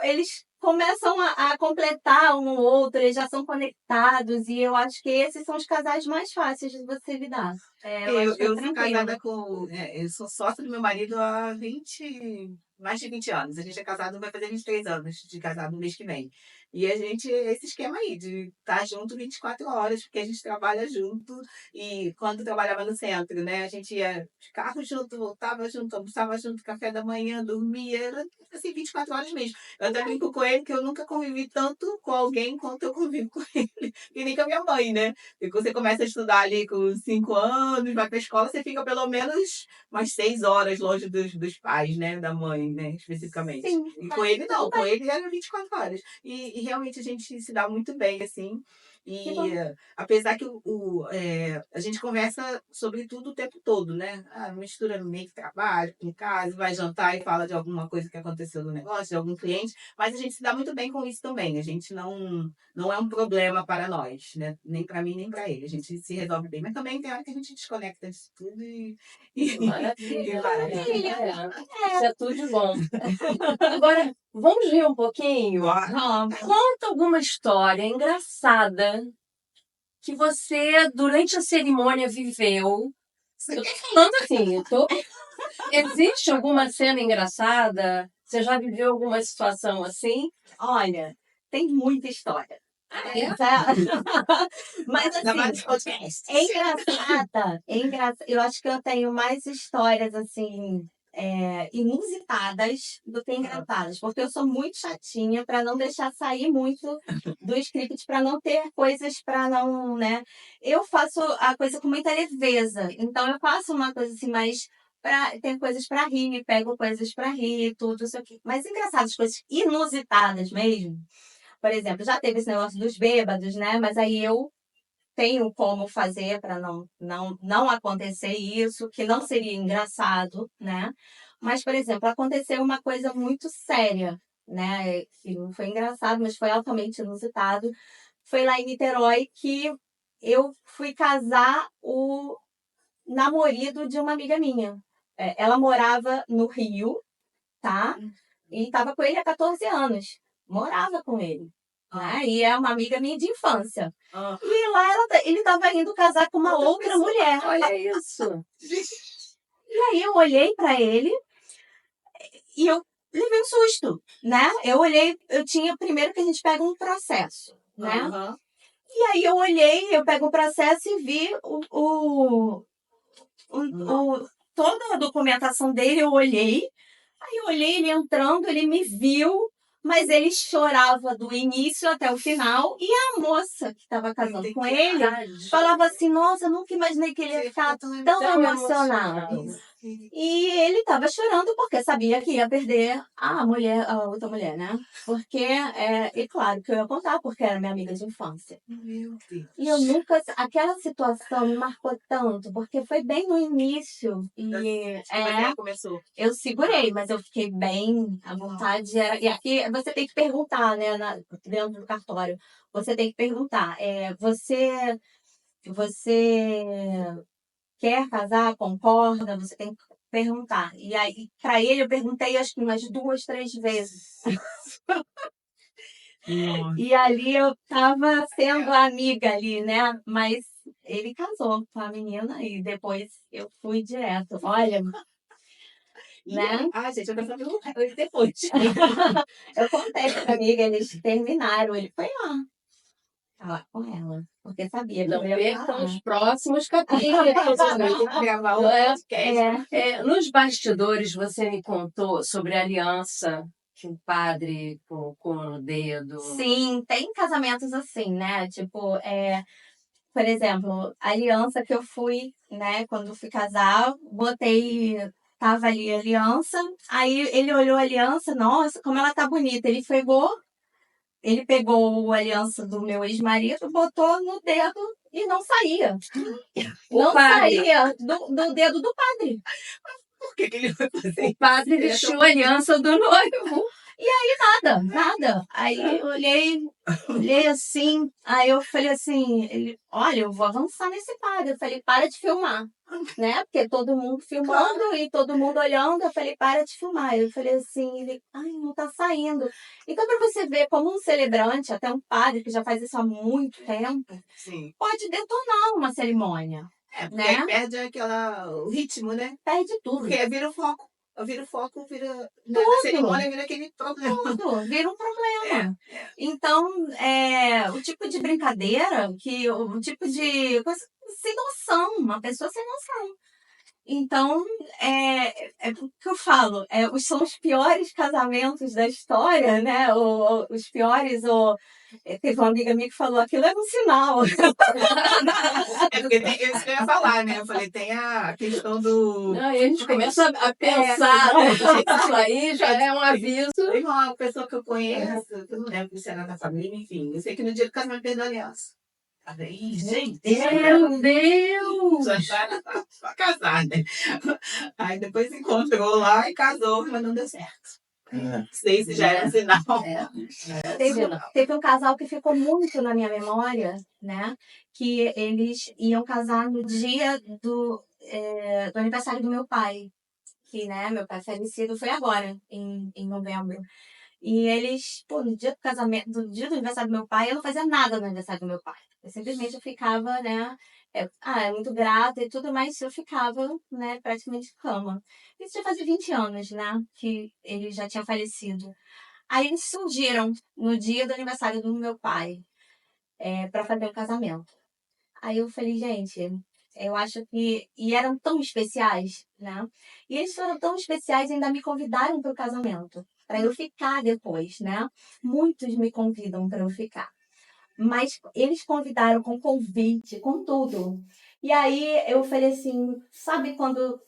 eles começam a completar um ou outro, eles já são conectados, e eu acho que esses são os casais mais fáceis de você lidar. Eu acho que é Eu sou casada tranquilo. eu sou sócia do meu marido há mais de 20 anos. A gente é casado, vai fazer 23 anos de casado no mês que vem. E a gente, esse esquema aí, de estar junto 24 horas, porque a gente trabalha junto. E quando trabalhava no centro, né, a gente ia de carro junto, voltava junto, almoçava junto, café da manhã, dormia, era assim, 24 horas mesmo. Eu até brinco com ele que eu nunca convivi tanto com alguém quanto eu convivo com ele. E nem com a minha mãe, né? E quando você começa a estudar ali com 5 anos, vai para a escola, você fica pelo menos umas 6 horas longe dos pais, né? Da mãe, né? Especificamente. Sim, E com ele não, com ele era 24 horas. E realmente a gente se dá muito bem, assim. que E bom. apesar que a gente conversa sobre tudo o tempo todo, né? Mistura no meio de trabalho, com casa, vai jantar e fala de alguma coisa que aconteceu no negócio, de algum cliente, mas a gente se dá muito bem com isso também. A gente não é um problema para nós, né? Nem para mim, nem para ele. A gente se resolve bem. Mas também tem hora que a gente desconecta disso tudo Maravilha. e vai. Isso é tudo de bom. Agora, vamos rir um pouquinho? Vamos. Conta alguma história engraçada que você, durante a cerimônia, viveu. Eu tô falando assim, existe alguma cena engraçada? Você já viveu alguma situação assim? Olha, tem muita história. É? Mas Ainda mais assim, nos podcasts. é engraçada. Eu acho que eu tenho mais histórias assim inusitadas do que engraçadas, porque eu sou muito chatinha para não deixar sair muito do script, para não ter coisas para não, né? Eu faço a coisa com muita leveza, então eu faço uma coisa assim mais para ter coisas para rir, pego coisas para rir, tudo isso aqui. Mas engraçadas, coisas inusitadas mesmo. Por exemplo, já teve esse negócio dos bêbados, né? Mas aí eu tenho como fazer para não acontecer isso, que não seria engraçado, né? Mas, por exemplo, aconteceu uma coisa muito séria, né? Que não foi engraçado, mas foi altamente inusitado. Foi lá em Niterói que eu fui casar o namorado de uma amiga minha. Ela morava no Rio, tá? E estava com ele há 14 anos. Morava com ele. Né? E é uma amiga minha de infância. E lá ele estava indo casar com uma outra mulher. Olha isso. E aí eu olhei para ele e eu levei um susto, né? Eu olhei, eu tinha primeiro que a gente pega um processo, né? E aí eu olhei, eu pego o processo e vi toda a documentação dele, eu olhei. Aí eu olhei ele entrando, ele me viu, mas ele chorava do início até o final. E a moça que estava casando com ele falava assim, nossa, eu nunca imaginei que ele ia ficar tão emocionado. E ele estava chorando porque sabia que ia perder a outra mulher, né? Porque, e claro que eu ia contar, porque era minha amiga de infância. Meu Deus. E eu nunca, aquela situação me marcou tanto, porque foi bem no início. E Começou. eu segurei, mas eu fiquei bem à vontade. E aqui você tem que perguntar, né, dentro do cartório. Você tem que perguntar, você quer casar, concorda? Você tem que perguntar. E aí, para ele, eu perguntei acho que umas 2, 3 vezes. E ali eu tava sendo amiga ali, né? Mas ele casou com a menina e depois eu fui direto. Olha, né? Gente, eu quero saber depois. Eu contei pra amiga, eles terminaram. Ele foi lá falar com ela, porque sabia que Não eu ia percam falar. os próximos capítulos. Gravar Não é? podcast. Nos bastidores, você me contou sobre a aliança que o padre colocou no dedo. Sim, tem casamentos assim, né? Tipo, por exemplo, a aliança que eu fui, né? Quando eu fui casar, tava ali a aliança, aí ele olhou a aliança, nossa, como ela tá bonita. Ele pegou a aliança do meu ex-marido, botou no dedo e não saía. Não saía do dedo do padre. Por que ele foi fazer? O padre vestiu a aliança do noivo. Nada. Aí eu olhei assim, aí eu falei assim, olha, eu vou avançar nesse padre. Eu falei, para de filmar, né? Porque todo mundo filmando e todo mundo olhando. Eu falei, para de filmar. Eu falei assim, ai, não tá saindo. Então, para você ver como um celebrante, até um padre que já faz isso há muito tempo, Sim. pode detonar uma cerimônia. Porque né? aí perde o ritmo, né? Perde tudo. Porque vira o foco. Na cerimônia vira aquele problema. Tudo, vira um problema. Então, o tipo de brincadeira, o tipo de coisa sem noção, uma pessoa sem noção. Então, é o que eu falo, são os piores casamentos da história, né? Os piores, teve uma amiga minha que falou, aquilo era um sinal. Porque tem isso que eu ia falar, né? Eu falei, tem a questão do... Não, e a gente começa a pensar, isso aí já é um aviso. Tem uma pessoa que eu conheço, que eu não lembro se era da família, enfim. Eu sei que no dia do casamento perdeu a aliança. Falei, gente, meu Deus! Só casar, né? Aí depois se encontrou lá e casou, mas não deu certo. Não sei se já era um sinal. Teve um casal que ficou muito na minha memória, né? Que eles iam casar no dia do aniversário do meu pai. Que, né, meu pai falecido foi agora, em novembro. E eles, no dia do casamento, no dia do aniversário do meu pai, eu não fazia nada no aniversário do meu pai. Eu simplesmente ficava, né? Muito grata e tudo, mas eu ficava, né, praticamente de cama. Isso já fazia 20 anos, né? Que ele já tinha falecido. Aí eles surgiram no dia do aniversário do meu pai, para fazer o casamento. Aí eu falei, gente, eu acho que. E eram tão especiais, né? E eles foram tão especiais e ainda me convidaram para o casamento, para eu ficar depois, né? Muitos me convidam para eu ficar. Mas eles convidaram com convite, com tudo. E aí eu falei assim, sabe quando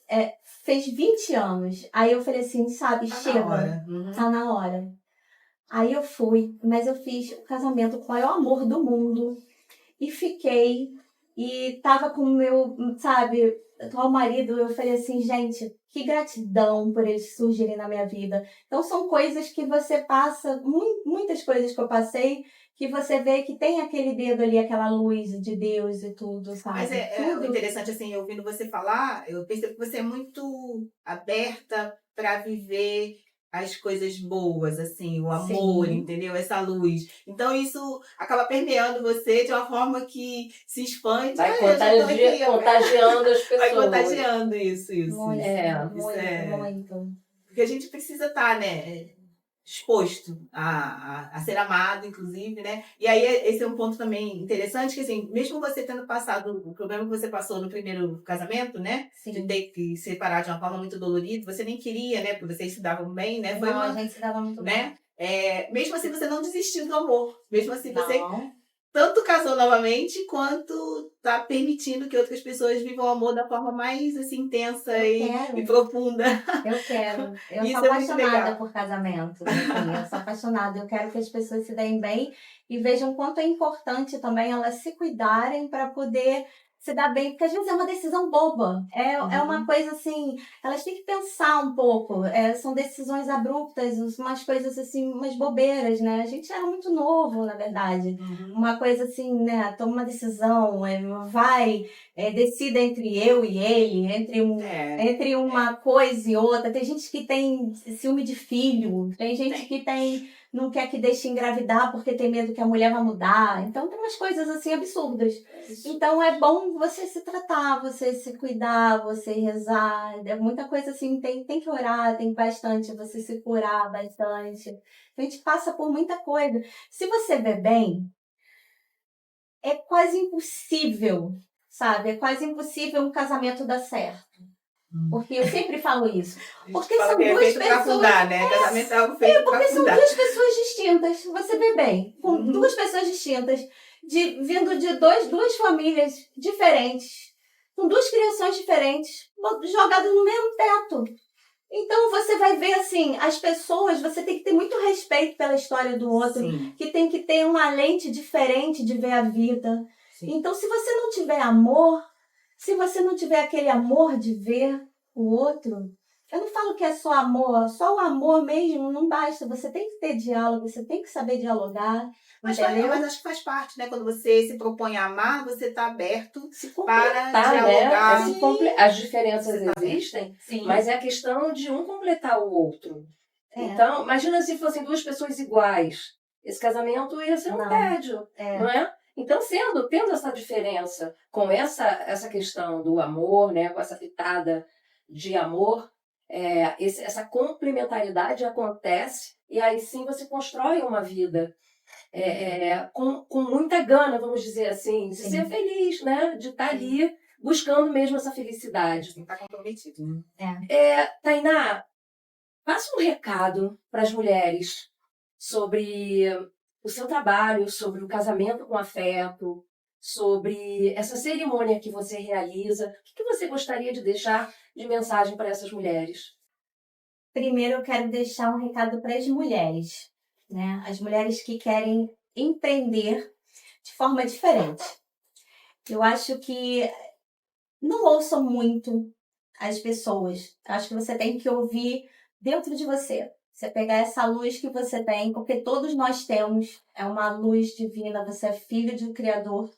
fez 20 anos? Aí eu falei assim, sabe, chega, tá na hora. Aí eu fui, mas eu fiz o casamento com o maior amor do mundo. E fiquei, e tava com o meu, sabe, atual marido, eu falei assim, gente, que gratidão por eles surgirem na minha vida. Então são coisas que você passa, muitas coisas que eu passei, que você vê que tem aquele dedo ali, aquela luz de Deus e tudo, sabe? Mas tudo. interessante, assim, ouvindo você falar, eu percebo que você é muito aberta para viver as coisas boas, assim, o amor, Sim. entendeu? Essa luz. Então isso acaba permeando você de uma forma que se expande. Vai contagiando as pessoas. Vai contagiando isso. Muito, Isso muito. porque a gente precisa estar, né? disposto a ser amado, inclusive, né? E aí, esse é um ponto também interessante, que assim, mesmo você tendo passado o problema que você passou no primeiro casamento, né? De Sim. ter que separar de uma forma muito dolorida, você nem queria, né? Porque vocês se davam bem, né? Foi Não, a uma, gente se dava muito né? Mesmo assim, você não desistiu do amor. Mesmo assim, você Não, tanto casou novamente, quanto tá permitindo que outras pessoas vivam o amor da forma mais assim, intensa eu e quero. profunda. Eu quero. Eu sou Isso é muito apaixonada legal. por casamento. Assim, eu sou apaixonada. Eu quero que as pessoas se deem bem e vejam quanto é importante também elas se cuidarem para poder se dar bem, porque às vezes é uma decisão boba. É uma Uhum. coisa assim, elas têm que pensar um pouco. São decisões abruptas, umas coisas assim, umas bobeiras, né? A gente era muito novo, na verdade. Uhum. Uma coisa assim, né? Toma uma decisão, decida entre eu e ele, entre uma coisa e outra. Tem gente que tem ciúme de filho, tem gente que não quer que deixe engravidar porque tem medo que a mulher vai mudar. Então tem umas coisas assim absurdas. Então é bom você se tratar, você se cuidar, você rezar. É muita coisa assim, tem que orar, tem bastante, você se curar bastante. A gente passa por muita coisa. Se você vê bem, é quase impossível, sabe? É quase impossível um casamento dar certo. Porque eu sempre falo isso. Porque Fala são que é duas feito pra pessoas. afundar, né? Casamento é algo feito pra Porque são afundar. duas pessoas distintas. Você vê bem, com Uhum. duas pessoas distintas, vindo de duas famílias diferentes, com duas criações diferentes, jogadas no mesmo teto. Então você vai ver assim, as pessoas, você tem que ter muito respeito pela história do outro, Sim. que tem que ter uma lente diferente de ver a vida. Sim. Então, se você não tiver amor, se você não tiver aquele amor de ver o outro, eu não falo que é só o amor mesmo não basta. Você tem que ter diálogo, você tem que saber dialogar, Mas entendeu? acho que faz parte, né? Quando você se propõe a amar, você está aberto Se para completar, né? dialogar. As diferenças Você tá existem, Sim. mas é a questão de um completar o outro. É. Então, imagina se fossem duas pessoas iguais. Esse casamento ia ser um Não. tédio, É. não é? Então, tendo essa diferença, com essa questão do amor, né, com essa pitada de amor, essa complementaridade acontece e aí sim você constrói uma vida com muita gana, vamos dizer assim, de Sim. ser feliz, né? De estar ali buscando mesmo essa felicidade. Tem que estar comprometido. Tainá, passa um recado para as mulheres sobre o seu trabalho, sobre o casamento com afeto, sobre essa cerimônia que você realiza. O que você gostaria de deixar de mensagem para essas mulheres? Primeiro, eu quero deixar um recado para as mulheres, né? As mulheres que querem empreender de forma diferente. Eu acho que não ouçam muito as pessoas. Acho que você tem que ouvir dentro de você. Você pegar essa luz que você tem, porque todos nós temos, é uma luz divina, você é filho de um Criador.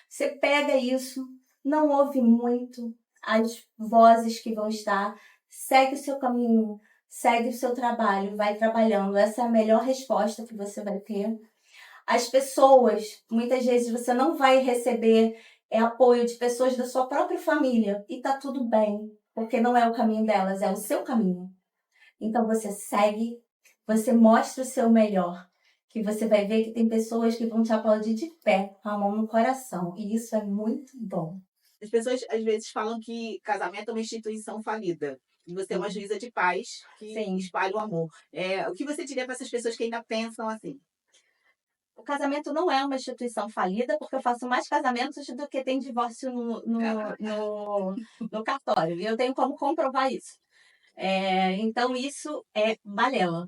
Você pega isso, não ouve muito as vozes que vão estar, segue o seu caminho, segue o seu trabalho, vai trabalhando. Essa é a melhor resposta que você vai ter. As pessoas, muitas vezes você não vai receber apoio de pessoas da sua própria família. E tá tudo bem, porque não é o caminho delas, é o seu caminho. Então você segue, você mostra o seu melhor, que você vai ver que tem pessoas que vão te aplaudir de pé, com a mão no coração. E isso é muito bom. As pessoas às vezes falam que casamento é uma instituição falida. E você é uma juíza de paz que Sim. espalha o amor. O que você diria para essas pessoas que ainda pensam assim? O casamento não é uma instituição falida, porque eu faço mais casamentos do que tem divórcio no cartório. E eu tenho como comprovar isso. Então, isso é balela.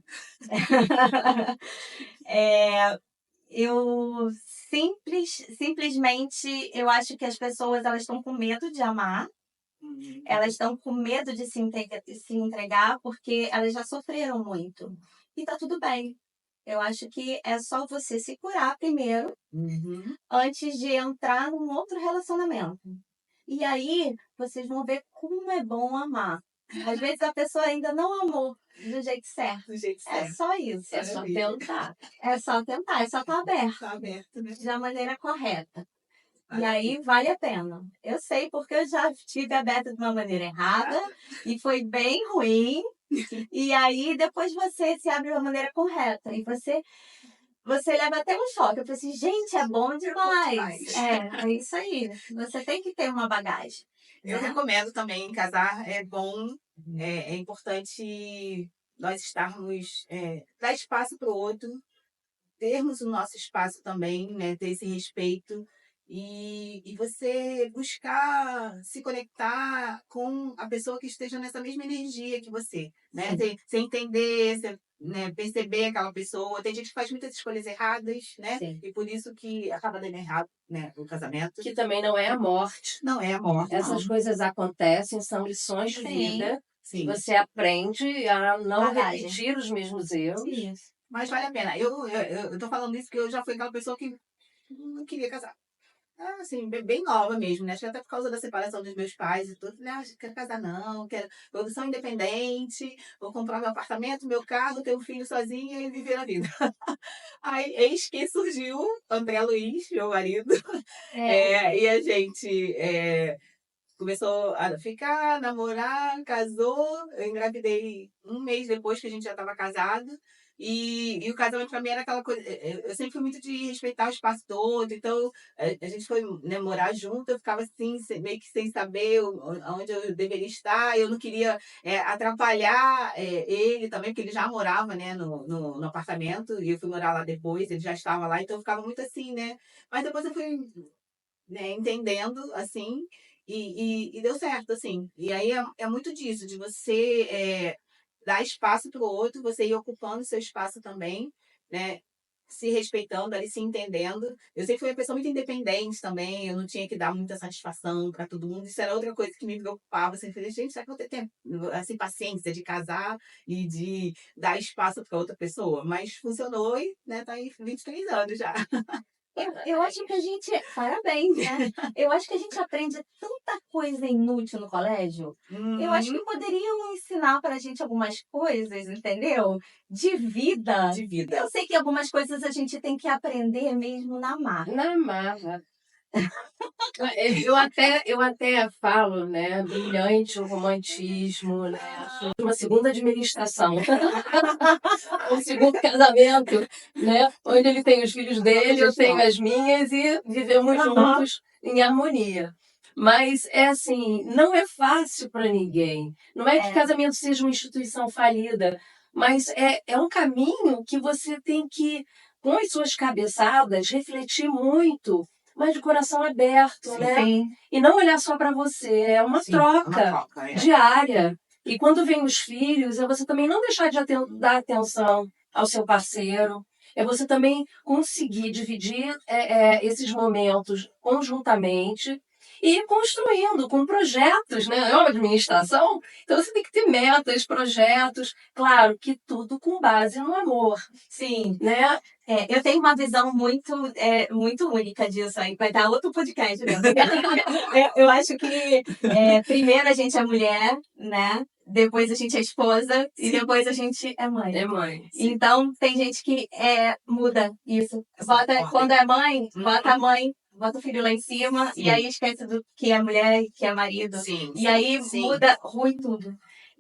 Eu simplesmente eu acho que as pessoas elas estão com medo de amar, elas estão com medo de se entregar porque elas já sofreram muito. E tá tudo bem. Eu acho que é só você se curar primeiro, antes de entrar num outro relacionamento. E aí, vocês vão ver como é bom amar. Às vezes a pessoa ainda não amou do jeito certo. Do jeito É certo. só isso. É só tentar. É só tentar, é só estar aberto. Tá aberto, né? Da maneira correta. E Vale a aí vale a pena. Eu sei porque eu já estive aberta de uma maneira errada e foi bem ruim, E aí, depois você se abre de uma maneira correta. E você leva até um choque. Eu falei assim, gente, é bom demais. É isso aí. Você tem que ter uma bagagem. Eu Né? recomendo também casar, é bom, é importante nós estarmos, dar espaço para o outro, termos o nosso espaço também, né? Ter esse respeito e você buscar se conectar com a pessoa que esteja nessa mesma energia que você, né? Você entender, você, né, perceber aquela pessoa. Tem gente que faz muitas escolhas erradas, né? Sim. E por isso que acaba dando errado, né? O casamento. Que também não é a morte. Não é a morte, Essas não. coisas acontecem, são lições de Sim. vida. Sim. Você aprende a não Bagagem. repetir os mesmos erros. Isso. Mas vale a pena. Eu tô falando isso porque eu já fui aquela pessoa que não queria casar. Assim, bem nova mesmo, né? Acho que até por causa da separação dos meus pais e tudo. Falei, não quero casar não, quero produção independente, vou comprar meu apartamento, meu carro, ter um filho sozinha e viver a vida. Aí, eis que surgiu André Luiz, meu marido, e a gente começou a ficar, namorar, casou. Eu engravidei um mês depois que a gente já estava casado. E o casamento para mim era aquela coisa. Eu sempre fui muito de respeitar o espaço todo. Então, a gente foi, né, morar junto. Eu ficava assim, meio que sem saber onde eu deveria estar. Eu não queria atrapalhar ele também, porque ele já morava, né, no apartamento. E eu fui morar lá depois, ele já estava lá. Então, eu ficava muito assim, né? Mas depois eu fui, né, entendendo, assim, e deu certo, assim. E aí é muito disso, de você dar espaço para o outro, você ir ocupando o seu espaço também, né? Se respeitando ali, se entendendo. Eu sempre fui uma pessoa muito independente também, eu não tinha que dar muita satisfação para todo mundo. Isso era outra coisa que me preocupava. Assim, eu falei, gente, será que eu vou ter tempo, assim, paciência de casar e de dar espaço para outra pessoa? Mas funcionou e, né, tá aí 23 anos já. Eu acho que a gente. Parabéns, né? Eu acho que a gente aprende tanta coisa inútil no colégio. Eu acho que poderiam ensinar pra gente algumas coisas, entendeu? De vida. De vida. Eu sei que algumas coisas a gente tem que aprender mesmo na marra. Na marra. Eu até falo, né, brilhante o romantismo, né, acho uma segunda administração, um segundo casamento, né, onde ele tem os filhos dele, eu tenho as minhas e vivemos juntos em harmonia. Mas é assim, não é fácil para ninguém. Não é que casamento seja uma instituição falida, mas é um caminho que você tem que, com as suas cabeçadas, refletir muito, mas de coração aberto, né? Sim. E não olhar só para você, é uma troca diária. E quando vem os filhos, é você também não deixar de dar atenção ao seu parceiro, é você também conseguir dividir esses momentos conjuntamente e ir construindo com projetos, né? É uma administração, então você tem que ter metas, projetos, claro que tudo com base no amor, Sim. né? Eu tenho uma visão muito única disso aí. Vai dar outro podcast, né? Eu acho que primeiro a gente é mulher, né? Depois a gente é esposa e depois a gente é mãe. É mãe. Sim. Então tem gente que muda isso. Quando é mãe, bota a mãe, bota o filho lá em cima, e aí esquece do que é mulher, que é marido. Sim, e aí muda ruim tudo.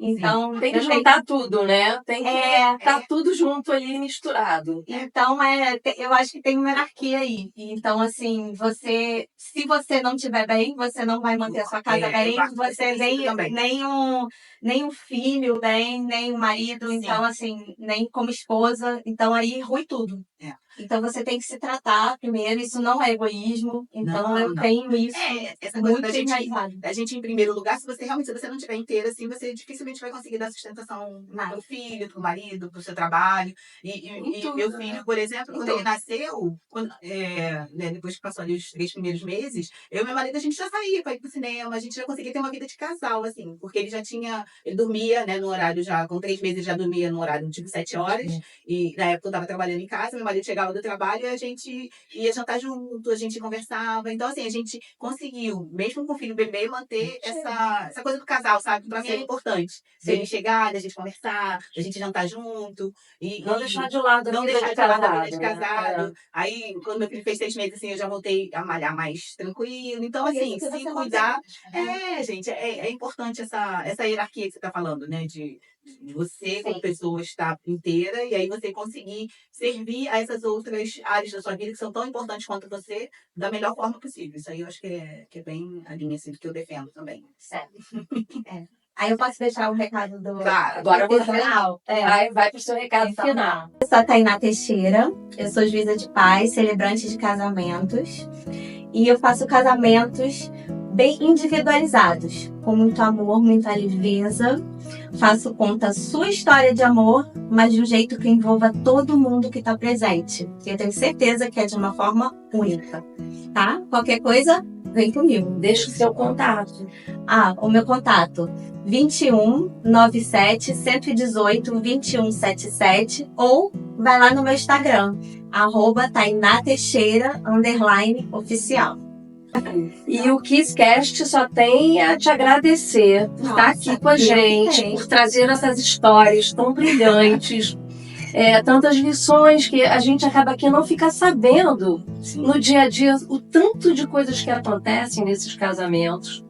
Então, tem que juntar tudo, né? Tem que estar tudo junto ali, misturado. Então, eu acho que tem uma hierarquia aí. Então, assim, se você não estiver bem, você não vai manter a sua casa bem, você nem um filho bem, nem um marido, Sim. Então, assim, nem como esposa. Então, aí rui tudo. Então, você tem que se tratar primeiro. Isso não é egoísmo. Então, eu tenho isso essa coisa muito enraizado. da gente em primeiro lugar. Se você não estiver inteira, assim, você dificilmente vai conseguir dar sustentação para o filho, para o marido, para o seu trabalho. E meu filho, por exemplo, quando ele nasceu, né, depois que passou ali os 3 primeiros meses, eu e meu marido, a gente já saía para ir pro cinema, a gente já conseguia ter uma vida de casal, assim, porque ele dormia, né, no horário já, com 3 meses ele já dormia no horário tipo 7 horas, e na época eu estava trabalhando em casa, meu marido chegava do trabalho e a gente ia jantar junto, a gente conversava. Então, assim, a gente conseguiu, mesmo com o filho bebê, manter essa coisa do casal, sabe? Pra mim é importante. Ele chegar, a gente conversar, a gente jantar junto. Não deixar de lado a vida de casado. Aí, quando meu filho fez 6 meses, assim, eu já voltei a malhar mais tranquilo. Então, assim, se cuidar. Gente, é importante essa hierarquia que você tá falando, né? De você como pessoa estar inteira e aí você conseguir servir a essas outras áreas da sua vida que são tão importantes quanto você da melhor forma possível. Isso aí eu acho que é bem a linha assim, que eu defendo também. Certo. Aí eu posso deixar o recado do Claro. Agora eu vou final. vai pro seu recado Então, final. Eu sou a Tainá Teixeira, eu sou juíza de paz, celebrante de casamentos, e eu faço casamentos bem individualizados, com muito amor, muita leveza. Faço conta a sua história de amor, mas de um jeito que envolva todo mundo que está presente. Eu tenho certeza que é de uma forma única, tá? Qualquer coisa, vem comigo. Deixa o seu contato. O meu contato 21 97 118 2177 ou vai lá no meu Instagram, @tainateixeira_oficial. E o KissCast só tem a te agradecer por estar aqui com a gente, por trazer essas histórias tão brilhantes, tantas lições que a gente acaba aqui não fica sabendo no dia a dia, o tanto de coisas que acontecem nesses casamentos.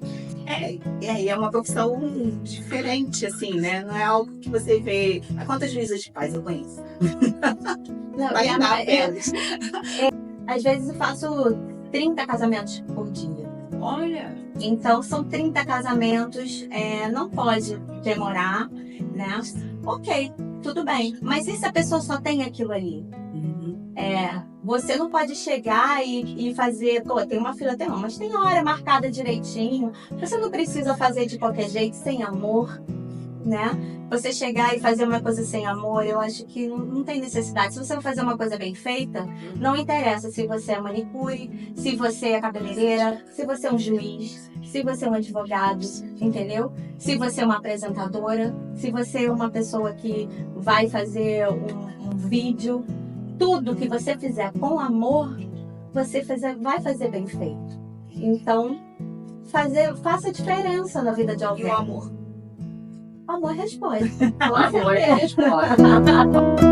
É uma profissão diferente, assim, né? Não é algo que você vê. Quantas juízas de paz eu conheço? Às vezes eu faço 30 casamentos por dia. Olha! Então são 30 casamentos, não pode demorar, né? Ok, tudo bem. Mas e se a pessoa só tem aquilo ali? Você não pode chegar e fazer, tem uma fila, tem não, mas tem hora marcada direitinho. Você não precisa fazer de qualquer jeito, sem amor, né? Você chegar e fazer uma coisa sem amor, eu acho que não tem necessidade. Se você vai fazer uma coisa bem feita, não interessa se você é manicure, se você é cabeleireira, se você é um juiz, se você é um advogado, entendeu? Se você é uma apresentadora, se você é uma pessoa que vai fazer um vídeo, tudo que você fizer com amor, vai fazer bem feito. Então, faça diferença na vida de alguém. E o amor? O amor responde. O amor responde.